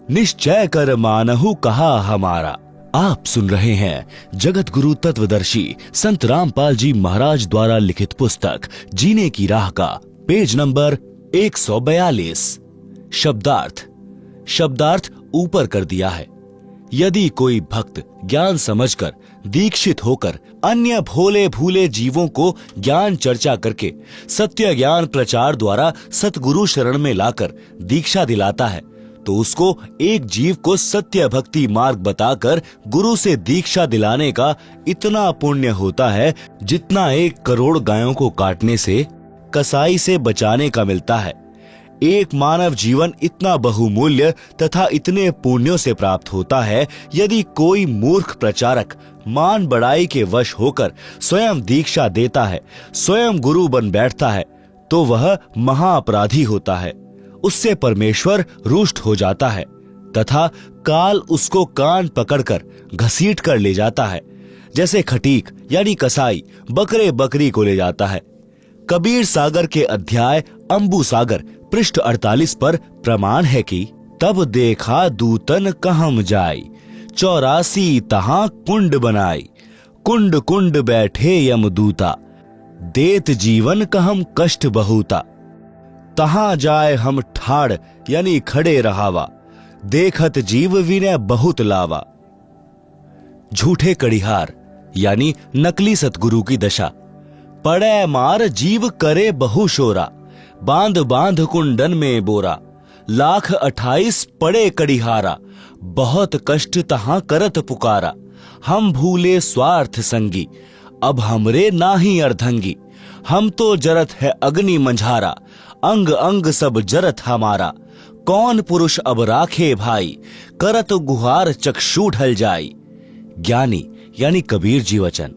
निश्चय कर मानहु कहा हमारा। आप सुन रहे हैं जगत गुरु तत्वदर्शी संत रामपाल जी महाराज द्वारा लिखित पुस्तक जीने की राह का पेज नंबर 142। शब्दार्थ ऊपर कर दिया है। यदि कोई भक्त ज्ञान समझकर दीक्षित होकर अन्य भोले भूले जीवों को ज्ञान चर्चा करके सत्य ज्ञान प्रचार द्वारा सतगुरु शरण में लाकर दीक्षा दिलाता है तो उसको एक जीव को सत्य भक्ति मार्ग बताकर गुरु से दीक्षा दिलाने का इतना पुण्य होता है जितना 1 करोड़ गायों को काटने से कसाई से बचाने का मिलता है। एक मानव जीवन इतना बहुमूल्य तथा इतने पुण्यों से प्राप्त होता है। यदि कोई मूर्ख प्रचारक मान बड़ाई के वश होकर स्वयं दीक्षा देता है, स्वयं गुरु बन बैठता है, तो वह महाअपराधी होता है। उससे परमेश्वर रुष्ट हो जाता है तथा काल उसको कान पकड़कर घसीट कर ले जाता है, जैसे खटीक यानी कसाई बकरे बकरी को ले जाता है। कबीर सागर के अध्याय अंबु सागर पृष्ठ 48 पर प्रमाण है कि तब देखा दूतन कहम जाई, 84 तहां कुंड बनाई, कुंड कुंड बैठे यमदूता, देत जीवन कहम कष्ट बहुता, तहां जाए हम ठाड़ यानी खड़े रहावा, देखत जीव विनय बहुत लावा। झूठे कड़िहार यानी नकली सतगुरु की दशा। पड़े मार जीव करे बहु शोरा, बांध बांध कुंडन में बोरा, लाख 28 पड़े कड़िहारा, बहुत कष्ट तहां करत पुकारा, हम भूले स्वार्थ संगी, अब हमरे नाही अर्धंगी, हम तो जरत है अग्नि मंझारा, अंग अंग सब जरत हमारा, कौन पुरुष अब राखे भाई, करत गुहार चक्षु ढल जाई। ज्ञानी यानी कबीर जी वचन।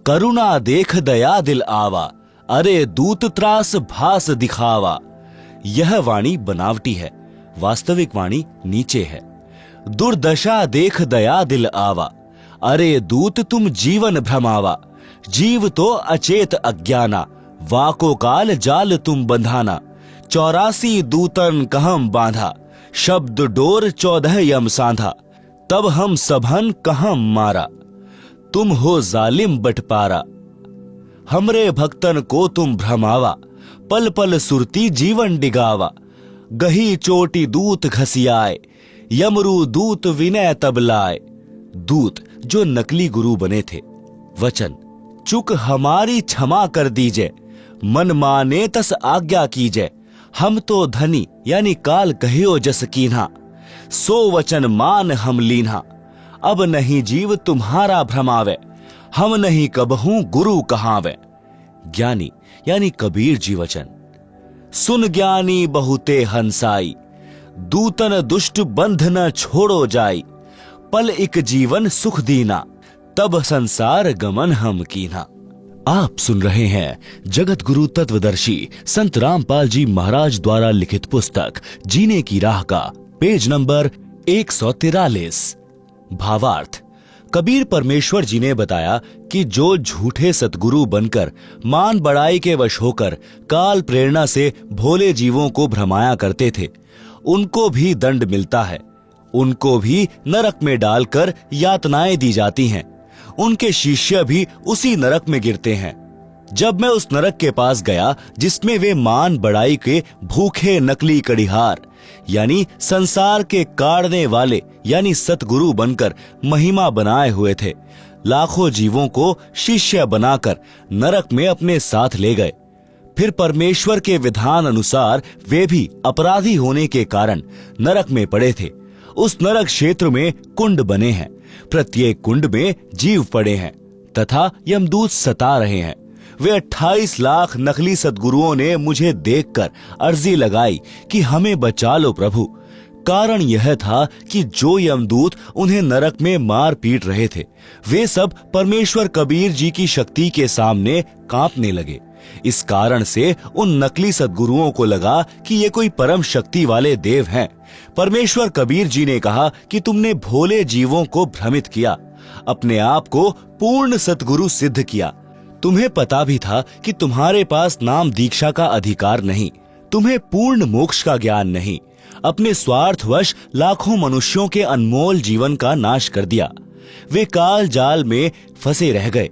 करुणा देख दया दिल आवा, अरे दूत त्रास भास दिखावा। यह वाणी बनावटी है, वास्तविक वाणी नीचे है। दुर्दशा देख दया दिल आवा, अरे दूत तुम जीवन भ्रमावा। जीव तो अचेत अज्ञाना, वाको काल जाल तुम बंधाना। 84 दूतन कहम बांधा, शब्द डोर 14 यम सांधा। तब हम सबहन कहम मारा, तुम हो जालिम बटपारा। हमरे भक्तन को तुम भ्रमावा, पल पल सुरती जीवन डिगावा। गही चोटी दूत घसियाए, यमरू दूत विनय तब लाए। दूत जो नकली गुरु बने थे। वचन, चुक हमारी क्षमा कर दीजे, मन माने तस आज्ञा कीजे। हम तो धनी यानी काल कहियो जस कीन्हा, सो वचन मान हम लीन्हा। अब नहीं जीव तुम्हारा भ्रमावे, हम नहीं कबहू गुरु कहावे। ज्ञानी यानी कबीर जी वचन। सुन ज्ञानी बहुते हंसाई, दूतन दुष्ट बंध न छोड़ो जाई। पल एक जीवन सुख दीना, तब संसार गमन हम कीना। आप सुन रहे हैं जगत गुरु तत्वदर्शी संत रामपाल जी महाराज द्वारा लिखित पुस्तक जीने की राह का पेज नंबर 143। भावार्थ। कबीर परमेश्वर जी ने बताया कि जो झूठे सतगुरु बनकर मान बड़ाई के वश होकर काल प्रेरणा से भोले जीवों को भ्रमाया करते थे, उनको भी दंड मिलता है। उनको भी नरक में डालकर यातनाएं दी जाती हैं। उनके शिष्य भी उसी नरक में गिरते हैं। जब मैं उस नरक के पास गया जिसमें वे मान बड़ाई के भूखे नकली कड़िहार यानी संसार के काढ़ने वाले यानी सतगुरु बनकर महिमा बनाए हुए थे, लाखों जीवों को शिष्य बनाकर नरक में अपने साथ ले गए। फिर परमेश्वर के विधान अनुसार वे भी अपराधी होने के कारण नरक में पड़े थे। उस नरक क्षेत्र में कुंड बने हैं, प्रत्येक कुंड में जीव पड़े हैं तथा यमदूत सता रहे हैं। वे 28 लाख नकली सद्गुरुओं ने मुझे देखकर अर्जी लगाई कि हमें बचा लो प्रभु। कारण यह था कि जो यमदूत उन्हें नरक में मार पीट रहे थे, वे सब परमेश्वर कबीर जी की शक्ति के सामने कांपने लगे। इस कारण से उन नकली सद्गुरुओं को लगा कि ये कोई परम शक्ति वाले देव हैं। परमेश्वर कबीर जी ने कहा कि तुमने भोले जीवों को भ्रमित किया, अपने आप को पूर्ण सतगुरु सिद्ध किया। तुम्हें पता भी था कि तुम्हारे पास नाम दीक्षा का अधिकार नहीं, तुम्हें पूर्ण मोक्ष का ज्ञान नहीं। अपने स्वार्थवश लाखों मनुष्यों के अनमोल जीवन का नाश कर दिया। वे काल जाल में फंसे रह गए।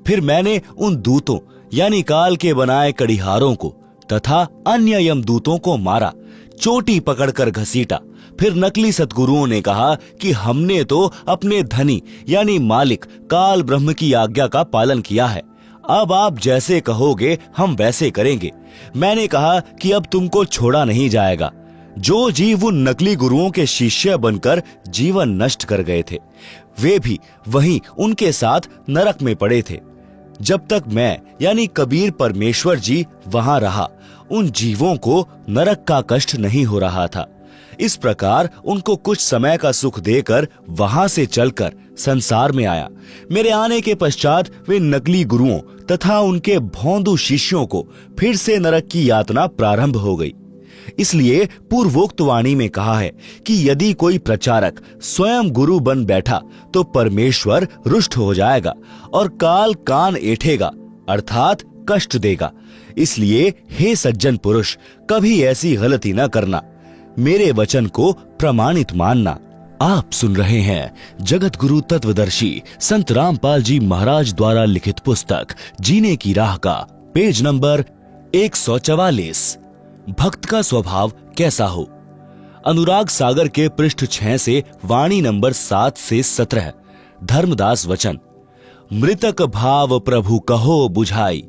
फिर मैंने उन दूतों यानी काल के बनाए कड़िहारों को तथा अन्य यमदूतों को मारा, चोटी पकड़कर घसीटा। फिर नकली सतगुरुओं ने कहा कि हमने तो अपने धनी यानी मालिक काल ब्रह्म की आज्ञा का पालन किया है, अब आप जैसे कहोगे हम वैसे करेंगे। मैंने कहा कि अब तुमको छोड़ा नहीं जाएगा। जो जीव उन नकली गुरुओं के शिष्य बनकर जीवन नष्ट कर गए थे, वे भी वहीं उनके साथ नरक में पड़े थे। जब तक मैं यानी कबीर परमेश्वर जी वहां रहा, उन जीवों को नरक का कष्ट नहीं हो रहा था। इस प्रकार उनको कुछ समय का सुख देकर वहां से चलकर संसार में आया। मेरे आने के पश्चात वे नकली गुरुओं तथा उनके भोंदू शिष्यों को फिर से नरक की यातना प्रारंभ हो गई। इसलिए पूर्वोक्त वाणी में कहा है कि यदि कोई प्रचारक स्वयं गुरु बन बैठा तो परमेश्वर रुष्ट हो जाएगा और काल कान ऐठेगा अर्थात कष्ट देगा। इसलिए हे सज्जन पुरुष, कभी ऐसी गलती न करना, मेरे वचन को प्रमाणित मानना। आप सुन रहे हैं जगत गुरु तत्वदर्शी संत रामपाल जी महाराज द्वारा लिखित पुस्तक जीने की राह का पेज नंबर 144, भक्त का स्वभाव कैसा हो। अनुराग सागर के पृष्ठ 6 से वाणी नंबर 7 से 17, धर्मदास वचन। मृतक भाव प्रभु कहो बुझाई,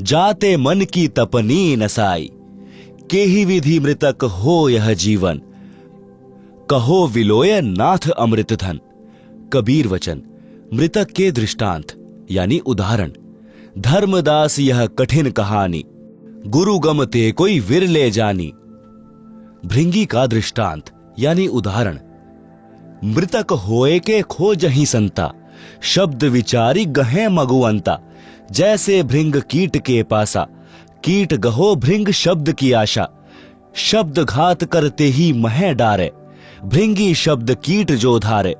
जाते मन की तपनी नसाई। केहि विधि मृतक हो यह जीवन, कहो विलोय नाथ अमृत धन। कबीर वचन। मृतक के दृष्टांत यानी उदाहरण। धर्मदास यह कठिन कहानी, गुरु गमते कोई विरले जानी। भृंगी का दृष्टांत यानी उदाहरण। मृतक होए के खोजहि संता, शब्द विचारी गहे मगुअंता। जैसे भृंग कीट के पासा, कीट गहो भृंग शब्द की आशा। शब्द घात करते ही मह डारे, भृंगी शब्द कीट जो धारे।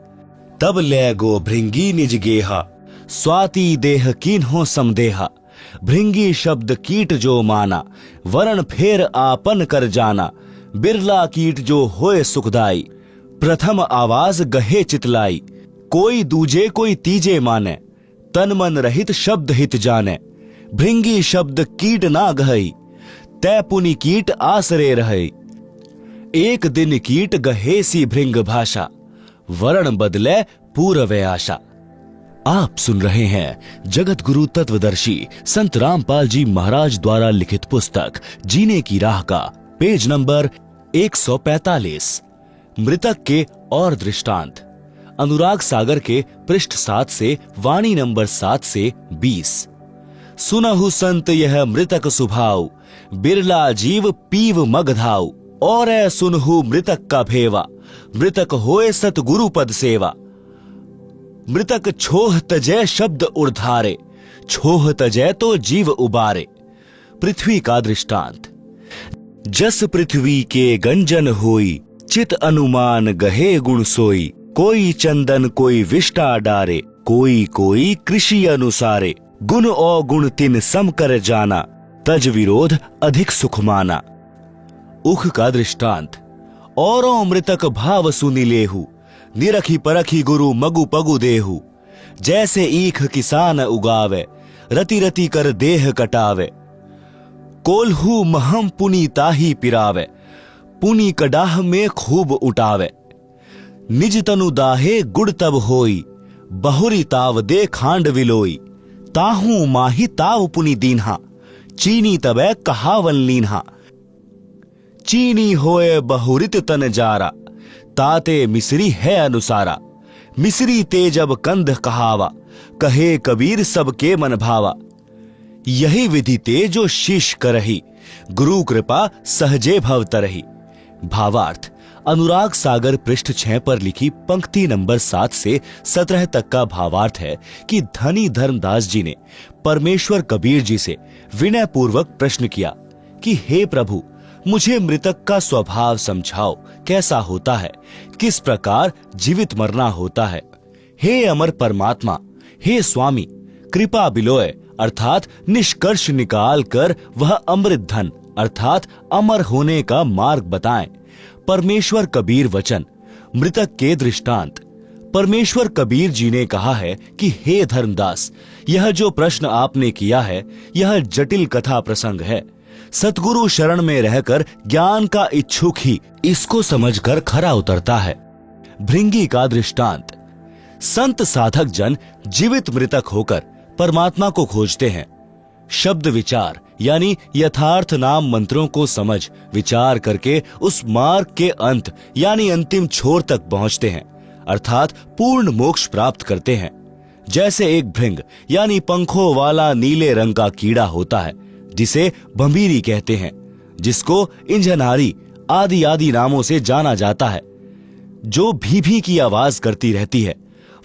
तब ले गो भृंगी निज गेहा, स्वाति देह कीन्हो समदेहा। भृंगी शब्द कीट जो माना, वरण फेर आपन कर जाना। बिरला कीट जो होए सुखदाई, प्रथम आवाज गहे चितलाई। कोई दूजे कोई तीजे माने, तन मन रहित शब्द हित जाने। भृंगी शब्द कीट ना गहई, तै पुनि कीट आसरे रहई। एक दिन कीट गहे सी भृंग भाषा, वरण बदले पूर्व आशा। आप सुन रहे हैं जगत गुरु तत्वदर्शी संत रामपाल जी महाराज द्वारा लिखित पुस्तक जीने की राह का पेज नंबर 145, मृतक के और दृष्टांत। अनुराग सागर के पृष्ठ 7 से वाणी नंबर 7 से 20। सुनहु संत यह मृतक सुभाव, बिरला जीव पीव मगधाऊ। और सुनहु मृतक का भेवा, मृतक होए सतगुरु पद सेवा। मृतक छोह तजय शब्द उर्धारे, छोह तजय तो जीव उबारे। पृथ्वी का दृष्टांत। जस पृथ्वी के गंजन होई, चित अनुमान गहे गुण सोई। कोई चंदन कोई विष्टा डारे, कोई कोई कृषि अनुसारे। गुण और गुण तिन सम कर जाना, तज विरोध अधिक सुख माना। उख का दृष्टांत। औरों मृतक भाव सुनि लेहु, निरखी परखी गुरु मगु पगु देहु। जैसे ईख किसान उगावे, रति रति कर देह कटावे। कोल्हू महम पुनि ताही पिरावे, पुनि कडाह में खूब उठावे। निज तनु दाहे गुड़ तब होई, बहुरी ताव दे खांड विलोई। ताहू माही ताव पुनि दीन्हा, चीनी तबे कहावन लीन्हा। चीनी होए बहुरित तन जारा, ताते मिसरी है अनुसारा। मिसरी ते जब कंध कहावा, कहे कबीर सबके मन भावा। यही विधि ते जो शीश करही, गुरु कृपा सहजे भव तरही। भावार्थ। अनुराग सागर पृष्ठ 6 पर लिखी पंक्ति नंबर 7 से 17 तक का भावार्थ है कि धनी धर्मदास जी ने परमेश्वर कबीर जी से विनय पूर्वक प्रश्न किया कि हे प्रभु, मुझे मृतक का स्वभाव समझाओ, कैसा होता है, किस प्रकार जीवित मरना होता है। हे अमर परमात्मा, हे स्वामी, कृपा बिलोय अर्थात निष्कर्ष निकाल कर वह अमृत धन अर्थात अमर होने का मार्ग बताएं। परमेश्वर कबीर वचन। मृतक के दृष्टांत। परमेश्वर कबीर जी ने कहा है कि हे धर्मदास, यह जो प्रश्न आपने किया है यह जटिल कथा प्रसंग है। सतगुरु शरण में रहकर ज्ञान का इच्छुक ही इसको समझकर खरा उतरता है। भृंगी का दृष्टांत। संत साधक जन जीवित मृतक होकर परमात्मा को खोजते हैं। शब्द विचार यानी यथार्थ नाम मंत्रों को समझ विचार करके उस मार्ग के अंत यानी अंतिम छोर तक पहुंचते हैं अर्थात पूर्ण मोक्ष प्राप्त करते हैं। जैसे एक भृंग यानी पंखों वाला नीले रंग का कीड़ा होता है जिसे भंभीरी कहते हैं, जिसको इंजनारी आदि आदि नामों से जाना जाता है, जो भी की आवाज करती रहती है,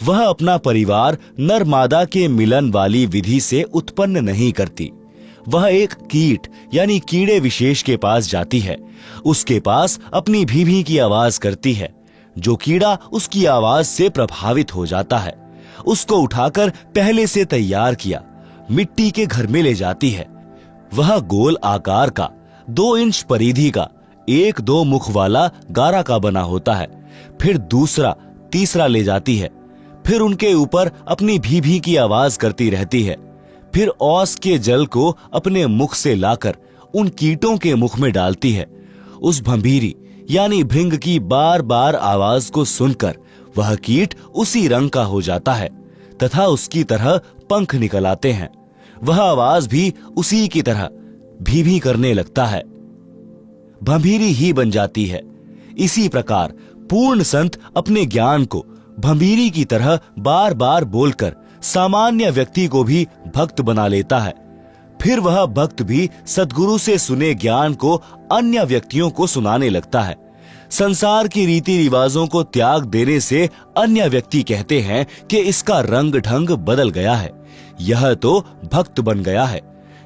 वह अपना परिवार नर मादा के मिलन वाली विधि से उत्पन्न नहीं करती। वह एक कीट यानी कीड़े विशेष के पास जाती है। उसके पास अपनी भी की आवाज करती है। जो कीड़ा उसकी आवाज से प्रभावित हो जाता है, उसको उठाकर पहले से तैयार किया मिट्टी के घर में ले जाती है। वह गोल आकार का 2 इंच परिधि का 1-2 मुख वाला गारा का बना होता है। फिर दूसरा तीसरा ले जाती है। फिर उनके ऊपर अपनी भी की आवाज करती रहती है। फिर औस के जल को अपने मुख से लाकर उन कीटों के मुख में डालती है। उस भंभीरी यानी भृंग की बार बार आवाज को सुनकर वह कीट उसी रंग का हो जाता है तथा उसकी तरह पंख निकल आते हैं। वह आवाज भी उसी की तरह भी करने लगता है, भंभीरी ही बन जाती है। इसी प्रकार पूर्ण संत अपने ज्ञान को भंभीरी की तरह बार बार बोलकर सामान्य व्यक्ति को भी भक्त बना लेता है। फिर वह भक्त भी सद्गुरु से सुने ज्ञान को अन्य व्यक्तियों को सुनाने लगता है। संसार की रीति रिवाजों को त्याग देने से अन्य व्यक्ति कहते हैं कि इसका रंग ढंग बदल गया है, यह तो भक्त बन गया है।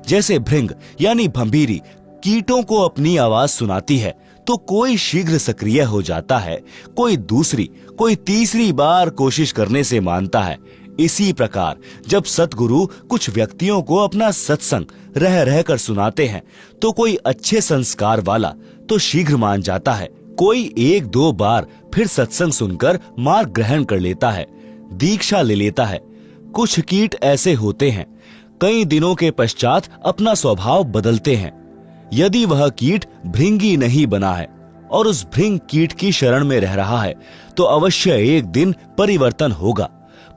जैसे भृंग यानी भंभीरी कीटों को अपनी आवाज सुनाती है तो कोई शीघ्र सक्रिय हो जाता है, कोई दूसरी कोई तीसरी बार कोशिश करने से मानता है। इसी प्रकार जब सतगुरु कुछ व्यक्तियों को अपना सत्संग रह रहकर सुनाते हैं तो कोई अच्छे संस्कार वाला तो शीघ्र मान जाता है, कोई 1-2 बार फिर सत्संग सुनकर मार्ग ग्रहण कर लेता है, दीक्षा ले लेता है। कुछ कीट ऐसे होते हैं, कई दिनों के पश्चात अपना स्वभाव बदलते हैं। यदि वह कीट भृंगी नहीं बना है और उस भृंग कीट की शरण में रह रहा है तो अवश्य एक दिन परिवर्तन होगा।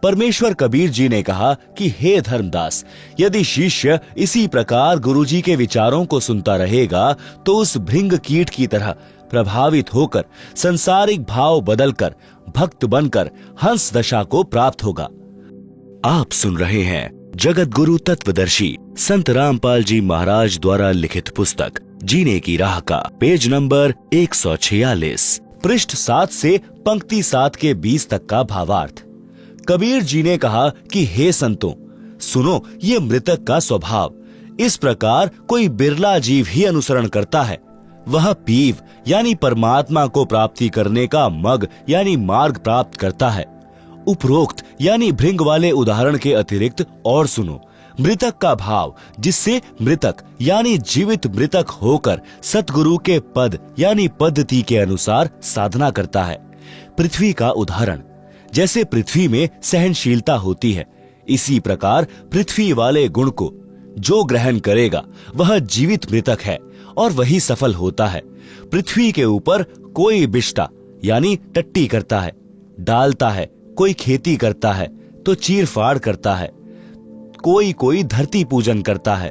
परमेश्वर कबीर जी ने कहा कि हे धर्मदास, यदि शिष्य इसी प्रकार गुरुजी के विचारों को सुनता रहेगा तो उस भृंग कीट की तरह प्रभावित होकर संसारिक भाव बदलकर भक्त बनकर हंस दशा को प्राप्त होगा। आप सुन रहे हैं जगत गुरु तत्वदर्शी संत रामपाल जी महाराज द्वारा लिखित पुस्तक जीने की राह का पेज नंबर 146, पृष्ठ 7 से पंक्ति 7 के 20 तक का भावार्थ। कबीर जी ने कहा कि हे संतों, सुनो ये मृतक का स्वभाव। इस प्रकार कोई बिरला जीव ही अनुसरण करता है। वह पीव यानी परमात्मा को प्राप्ति करने का मग यानी मार्ग प्राप्त करता है। उपरोक्त यानी भृंग वाले उदाहरण के अतिरिक्त और सुनो मृतक का भाव, जिससे मृतक यानी जीवित मृतक होकर सतगुरु के पद यानी पद्धति के अनुसार साधना करता है। पृथ्वी का उदाहरण, जैसे पृथ्वी में सहनशीलता होती है, इसी प्रकार पृथ्वी वाले गुण को जो ग्रहण करेगा वह जीवित मृतक है और वही सफल होता है। पृथ्वी के ऊपर कोई बिष्टा यानी टट्टी करता है, डालता है, कोई खेती करता है तो चीर फाड़ करता है, कोई धरती पूजन करता है।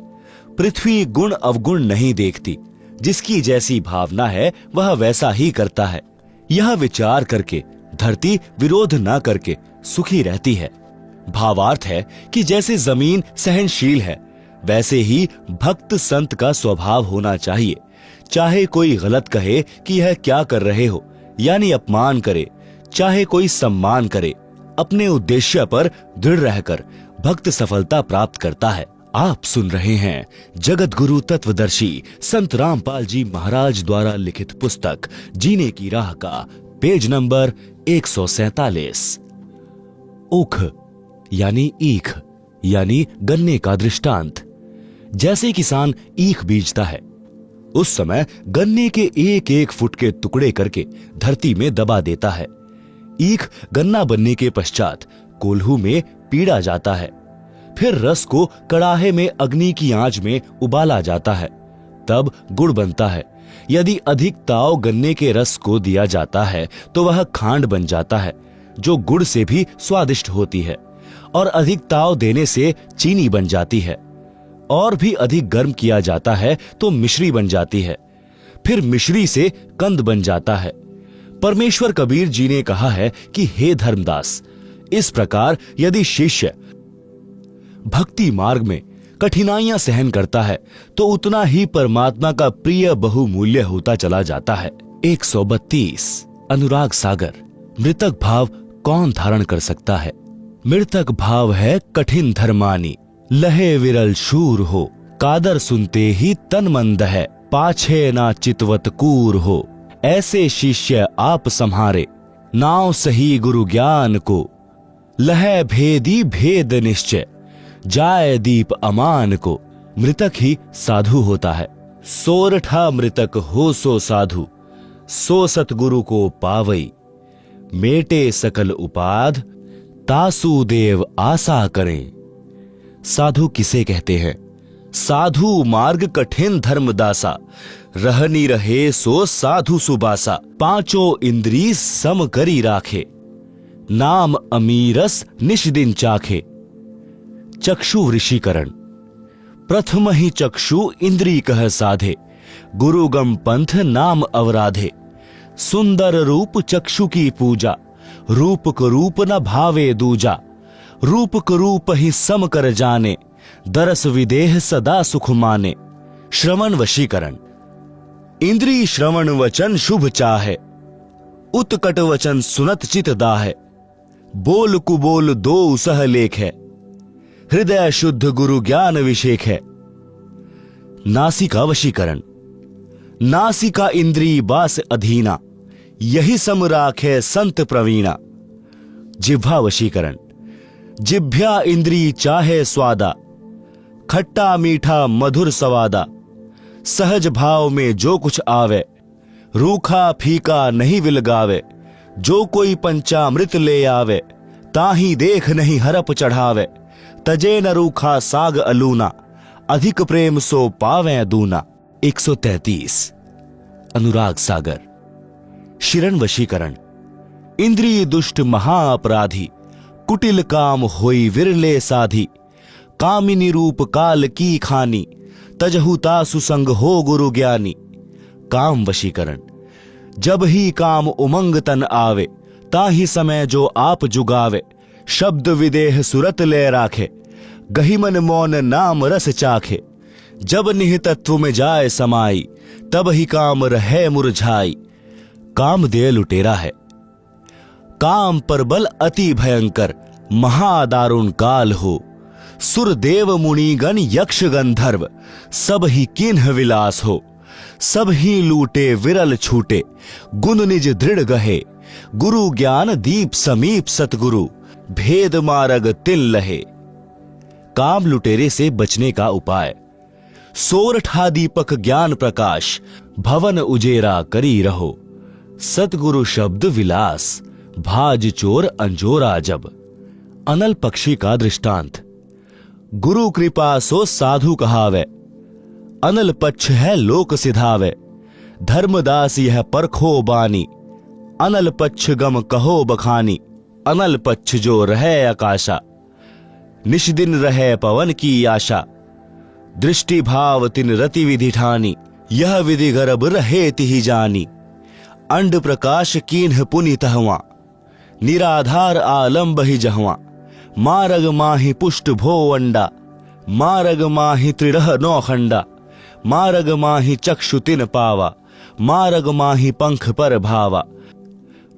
पृथ्वी गुण अवगुण नहीं देखती, जिसकी जैसी भावना है वह वैसा ही करता है। यह विचार करके धरती विरोध न करके सुखी रहती है। भावार्थ है कि जैसे जमीन सहनशील है वैसे ही भक्त संत का स्वभाव होना चाहिए। चाहे कोई गलत कहे कि यह क्या कर रहे हो यानी अपमान करे, चाहे कोई सम्मान करे, अपने उद्देश्य पर दृढ़ रहकर भक्त सफलता प्राप्त करता है। आप सुन रहे हैं जगत गुरु तत्वदर्शी संत रामपाल जी महाराज द्वारा लिखित पुस्तक जीने की राह का पेज नंबर 147। उख यानी ईख यानी गन्ने का दृष्टांत। जैसे किसान ईख बीजता है, उस समय गन्ने के 1-1 फुट के टुकड़े करके धरती में दबा देता है। ईख गन्ना बनने के पश्चात कोल्हू में पीड़ा जाता है, फिर रस को कड़ाहे में अग्नि की आंच में उबाला जाता है, तब गुड़ बनता है। यदि अधिक ताव गन्ने के रस को दिया जाता है तो वह खांड बन जाता है, जो गुड़ से भी स्वादिष्ट होती है, और अधिक ताव देने से चीनी बन जाती है, और भी अधिक गर्म किया जाता है तो मिश्री बन जाती है, फिर मिश्री से कंद बन जाता है। परमेश्वर कबीर जी ने कहा है कि हे धर्मदास, इस प्रकार यदि शिष्य भक्ति मार्ग में कठिनाइयां सहन करता है तो उतना ही परमात्मा का प्रिय बहुमूल्य होता चला जाता है। 132 अनुराग सागर, मृतक भाव कौन धारण कर सकता है। मृतक भाव है कठिन धर्मानी, लहे विरल शूर हो, कादर सुनते ही तन मंद है, पाछे ना चितवत कूर हो। ऐसे शिष्य आप संहारे, नाव सही गुरु ज्ञान को, लहे भेदी भेद निश्चय, जाए दीप अमान को। मृतक ही साधु होता है। सोरठा मृतक हो सो साधु, सो सतगुरु को पावई, मेटे सकल उपाध, तासु देव आशा करें। साधु किसे कहते हैं? साधु मार्ग कठिन धर्मदासा, रहनी रहे सो साधु सुबासा। पांचों इंद्री सम करी राखे, नाम अमीरस निष्दिन चाखे। चक्षु वृषीकरण, प्रथम ही चक्षु इंद्री कह साधे, गुरुगम पंथ नाम अवराधे। सुंदर रूप चक्षु की पूजा, रूप को रूप न भावे दूजा। रूप को रूप ही सम कर जाने, दरस विदेह सदा सुख माने। श्रवण वशीकरण, इंद्री श्रवण वचन शुभ चाहे, उत्कट वचन सुनत चित दाहे। बोल कुबोल दो सह लेख है, हृदय शुद्ध गुरु ज्ञान अभिषेक है। नासिका वशीकरण, नासिका इंद्री बास अधीना, यही सम राखे संत प्रवीणा। जिह्वा वशीकरण, जिह्वा इंद्री चाहे स्वादा, खट्टा मीठा मधुर सवादा। सहज भाव में जो कुछ आवे, रूखा फीका नहीं विलगावे। जो कोई पंचामृत ले आवे, ताही देख नहीं हरप चढ़ावे। तजे न रूखा साग अलूना, अधिक प्रेम सो पावे दूना। 133 अनुराग सागर। शिरण वशीकरण, इंद्रिय दुष्ट महाअपराधी, कुटिल काम होई विरले साधी। कामिनी रूप काल की खानी, तजहु तासु संग हो गुरु ज्ञानी। काम वशीकरण, जब ही काम उमंग तन आवे, ताही समय जो आप जुगावे। शब्द विदेह सुरत ले राखे, गहिमन मौन नाम रस चाखे। जब निहितत्व में जाए समाई, तब ही काम रहे मुरझाई। काम दे लुटेरा है, काम पर बल अति भयंकर, महादारुण काल हो। सुर देव मुनिगण यक्ष गंधर्व, सब ही किन्ह विलास हो। सब ही लूटे विरल छूटे, गुण निज दृढ़ गहे। गुरु ज्ञान दीप समीप सतगुरु, भेद मार्ग तिल लहे। काम लुटेरे से बचने का उपाय। सोरठा दीपक ज्ञान प्रकाश, भवन उजेरा करी रहो। सतगुरु शब्द विलास, भाज चोर अंजोरा जब। अनल पक्षी का दृष्टांत, गुरु कृपा सो साधु कहावे। अनल पक्ष है लोक सिधावे, धर्मदास यह परखो बानी। अनल पक्ष गम कहो बखानी, अनल पक्ष जो रहे आकाशा। निष्दिन रहे पवन की आशा, दृष्टि भाव तिन रति विधि ठानी। यह विधि गर्भ रहे तिहि जानी, अंड प्रकाश कीन्ह पुनि तहवा। निराधार आलम्ब ही जहवा, मारग माहि पुष्ट भो अंडा। मारग माहि त्रिरह नौ खंडा, मारग माहि चक्षु तिन पावा। मारग माहि पंख पर भावा,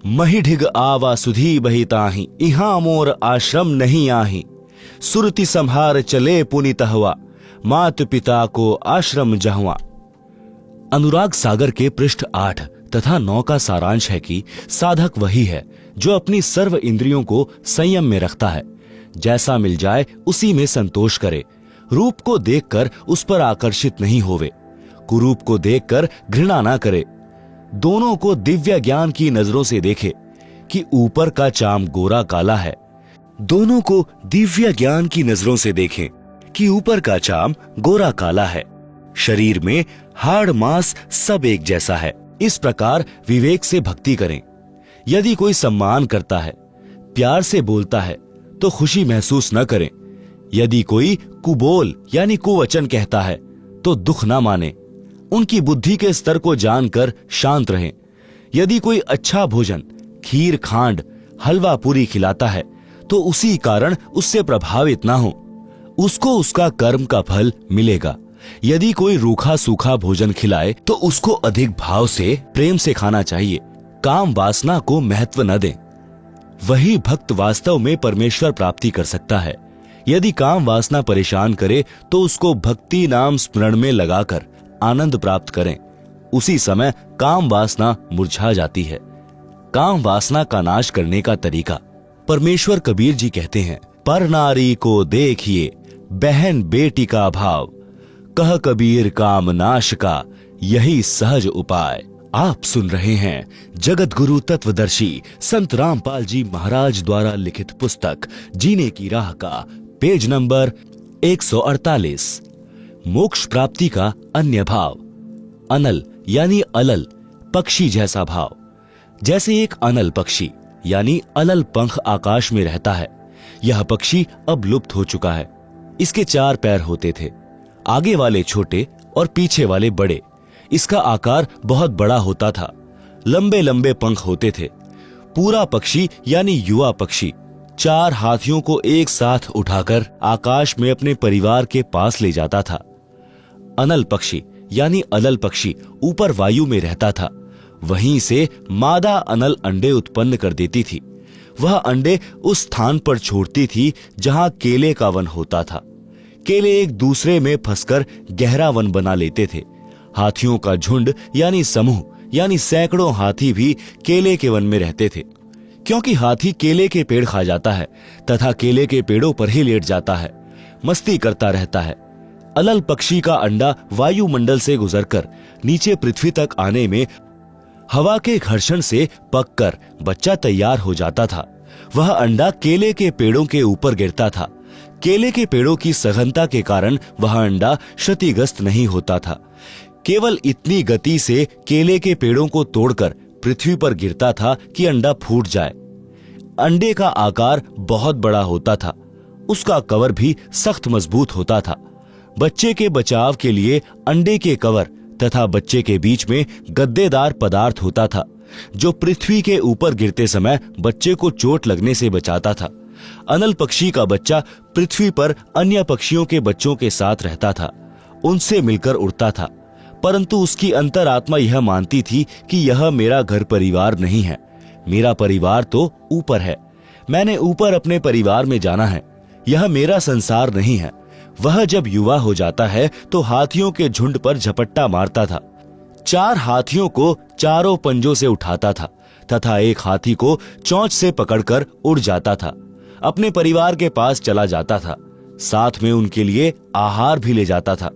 मही ढिग आवा सुधी बहिताही। इहां मोर आश्रम नहीं आही, सुरति संहार चले पुनि तहवा। मात पिता को आश्रम जहवा। अनुराग सागर के पृष्ठ 8 तथा 9 का सारांश है कि साधक वही है जो अपनी सर्व इंद्रियों को संयम में रखता है। जैसा मिल जाए उसी में संतोष करे। रूप को देखकर उस पर आकर्षित नहीं होवे, कुरूप को देखकर घृणा ना करे। दोनों को दिव्य ज्ञान की नजरों से देखे कि ऊपर का चाम गोरा काला है। दोनों को दिव्य ज्ञान की नजरों से देखें कि ऊपर का चाम गोरा काला है। शरीर में हाड़ मांस सब एक जैसा है। इस प्रकार विवेक से भक्ति करें। यदि कोई सम्मान करता है, प्यार से बोलता है, तो खुशी महसूस न करें। यदि कोई कुबोल यानी कुवचन कहता है, तो दुख ना माने। उनकी बुद्धि के स्तर को जानकर शांत रहें। यदि कोई अच्छा भोजन, खीर खांड, हलवा पूरी खिलाता है, तो उसी कारण उससे प्रभावित ना हो। उसको उसका कर्म का फल मिलेगा। यदि कोई रूखा सूखा भोजन खिलाए, तो उसको अधिक भाव से, प्रेम से खाना चाहिए। काम वासना को महत्व न दें। वही भक्त वास्तव में परमेश्वर प्राप्ति कर सकता है। यदि काम वासना परेशान करे तो उसको भक्ति नाम स्मरण में लगाकर आनंद प्राप्त करें। उसी समय काम वासना मुरझा जाती है। काम वासना का नाश करने का तरीका। परमेश्वर कबीर जी कहते हैं, पर नारी को देखिए बहन बेटी का भाव, कह कबीर काम नाश का यही सहज उपाय। आप सुन रहे हैं जगत गुरु तत्वदर्शी संत रामपाल जी महाराज द्वारा लिखित पुस्तक जीने की राह का पेज नंबर 148, मोक्ष प्राप्ति का अन्य भाव। अनल यानी अलल, पक्षी जैसा भाव। जैसे एक अनल पक्षी यानी अलल पंख आकाश में रहता है, यह पक्षी अब लुप्त हो चुका है। इसके 4 पैर होते थे, आगे वाले छोटे और पीछे वाले बड़े। इसका आकार बहुत बड़ा होता था, लंबे लंबे पंख होते थे। पूरा पक्षी यानी युवा पक्षी 4 हाथियों को एक साथ उठाकर आकाश में अपने परिवार के पास ले जाता था। अनल पक्षी यानी अलल पक्षी ऊपर वायु में रहता था। वहीं से मादा अनल अंडे उत्पन्न कर देती थी। वह अंडे उस स्थान पर छोड़ती थी जहां केले का वन होता था। केले एक दूसरे में फंसकर गहरा वन बना लेते थे। हाथियों का झुंड यानी समूह यानी सैकड़ों हाथी भी केले के वन में रहते थे, क्योंकि हाथी केले के पेड़ खा जाता है तथा केले के पेड़ों पर ही लेट जाता है, मस्ती करता रहता है। अलल पक्षी का अंडा वायुमंडल से गुजरकर नीचे पृथ्वी तक आने में हवा के घर्षण से पककर बच्चा तैयार हो जाता था। वह अंडा केले के पेड़ों के ऊपर गिरता था। केले के पेड़ों की सघनता के कारण वह अंडा क्षतिग्रस्त नहीं होता था। केवल इतनी गति से केले के पेड़ों को तोड़कर पृथ्वी पर गिरता था कि अंडा फूट जाए। अंडे का आकार बहुत बड़ा होता था, उसका कवर भी सख्त मजबूत होता था। बच्चे के बचाव के लिए अंडे के कवर तथा बच्चे के बीच में गद्देदार पदार्थ होता था, जो पृथ्वी के ऊपर गिरते समय बच्चे को चोट लगने से बचाता था। अनल पक्षी का बच्चा पृथ्वी पर अन्य पक्षियों के बच्चों के साथ रहता था, उनसे मिलकर उड़ता था, परंतु उसकी अंतरात्मा यह मानती थी कि यह मेरा घर परिवार नहीं है, मेरा परिवार तो ऊपर है। मैंने ऊपर अपने परिवार में जाना है, यह मेरा संसार नहीं है। वह जब युवा हो जाता है तो हाथियों के झुंड पर झपट्टा मारता था। 4 हाथियों को चारों पंजों से उठाता था तथा एक हाथी को चोंच से पकड़कर उड़ जाता था, अपने परिवार के पास चला जाता था। साथ में उनके लिए आहार भी ले जाता था।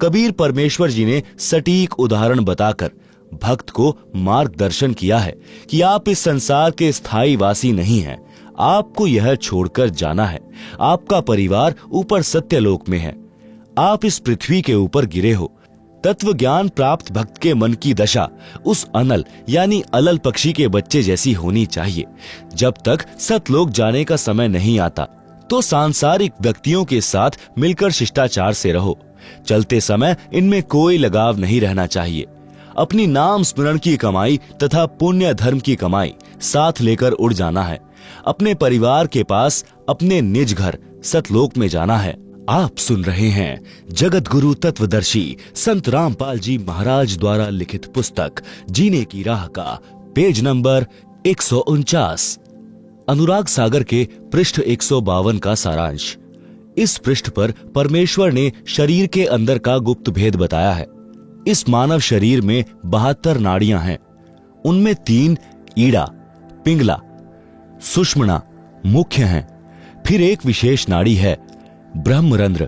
कबीर परमेश्वर जी ने सटीक उदाहरण बताकर भक्त को मार्गदर्शन किया है कि आप इस संसार के स्थायी वासी नहीं हैं, आपको यह छोड़कर जाना है। आपका परिवार ऊपर सत्यलोक में है, आप इस पृथ्वी के ऊपर गिरे हो। तत्व ज्ञान प्राप्त भक्त के मन की दशा उस अनल यानी अलल पक्षी के बच्चे जैसी होनी चाहिए। जब तक सतलोक जाने का समय नहीं आता तो सांसारिक व्यक्तियों के साथ मिलकर शिष्टाचार से रहो। चलते समय इनमें कोई लगाव नहीं रहना चाहिए। अपनी नाम स्मरण की कमाई तथा पुण्य धर्म की कमाई साथ लेकर उड़ जाना है। अपने परिवार के पास अपने निज घर सतलोक में जाना है। आप सुन रहे हैं जगत गुरु तत्वदर्शी संत रामपाल जी महाराज द्वारा लिखित पुस्तक जीने की राह का पेज नंबर 149, अनुराग सागर के पृष्ठ 152 का सारांश। इस पृष्ठ पर परमेश्वर ने शरीर के अंदर का गुप्त भेद बताया है। इस मानव शरीर में 72 नाड़ियां हैं। उनमें 3 ईड़ा, पिंगला, सुषुम्ना मुख्य हैं। फिर एक विशेष नाड़ी है ब्रह्मरंध्र।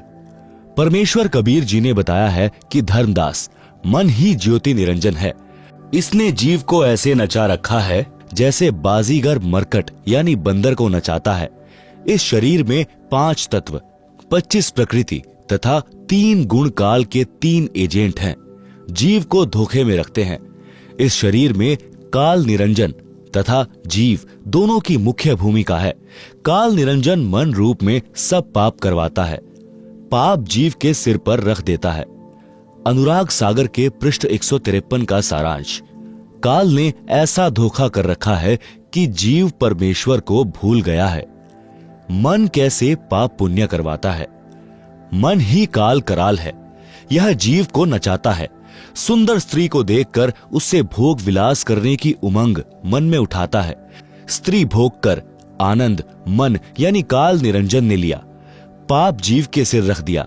परमेश्वर कबीर जी ने बताया है कि धर्मदास मन ही ज्योति निरंजन है। इसने जीव को ऐसे नचा रखा है जैसे बाजीगर मरकट यानी बंदर को नचाता है। इस शरीर में 5 तत्व, 25 प्रकृति तथा 3 गुण काल के 3 एजेंट हैं, जीव को धोखे में रखते हैं। इस शरीर में काल निरंजन तथा जीव दोनों की मुख्य भूमिका है। काल निरंजन मन रूप में सब पाप करवाता है, पाप जीव के सिर पर रख देता है। अनुराग सागर के पृष्ठ 153 का सारांश। काल ने ऐसा धोखा कर रखा है कि जीव परमेश्वर को भूल गया है। मन कैसे पाप पुण्य करवाता है? मन ही काल कराल है। यह जीव को नचाता है। सुंदर स्त्री को देखकर उससे भोग विलास करने की उमंग मन में उठाता है। स्त्री भोग कर आनंद मन यानी काल निरंजन ने लिया, पाप जीव के सिर रख दिया।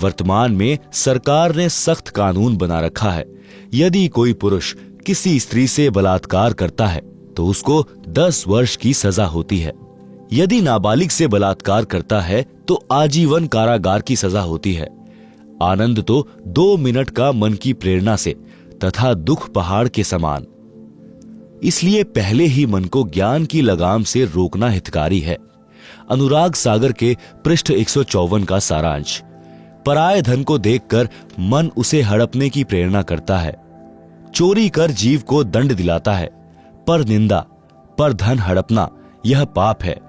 वर्तमान में सरकार ने सख्त कानून बना रखा है, यदि कोई पुरुष किसी स्त्री से बलात्कार करता है तो उसको 10 वर्ष की सजा होती है। यदि नाबालिग से बलात्कार करता है तो आजीवन कारागार की सजा होती है। आनंद तो 2 मिनट का मन की प्रेरणा से तथा दुख पहाड़ के समान, इसलिए पहले ही मन को ज्ञान की लगाम से रोकना हितकारी है। अनुराग सागर के पृष्ठ 154 का सारांश। पराये धन को देखकर मन उसे हड़पने की प्रेरणा करता है। चोरी कर जीव को दंड दिलाता है, पर निंदा, पर धन हड़पना यह पाप है।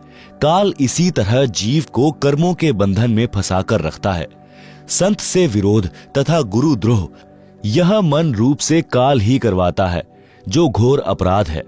काल इसी तरह जीव को कर्मों के बंधन में फंसाकर रखता है। संत से विरोध तथा गुरुद्रोह यह मन रूप से काल ही करवाता है, जो घोर अपराध है।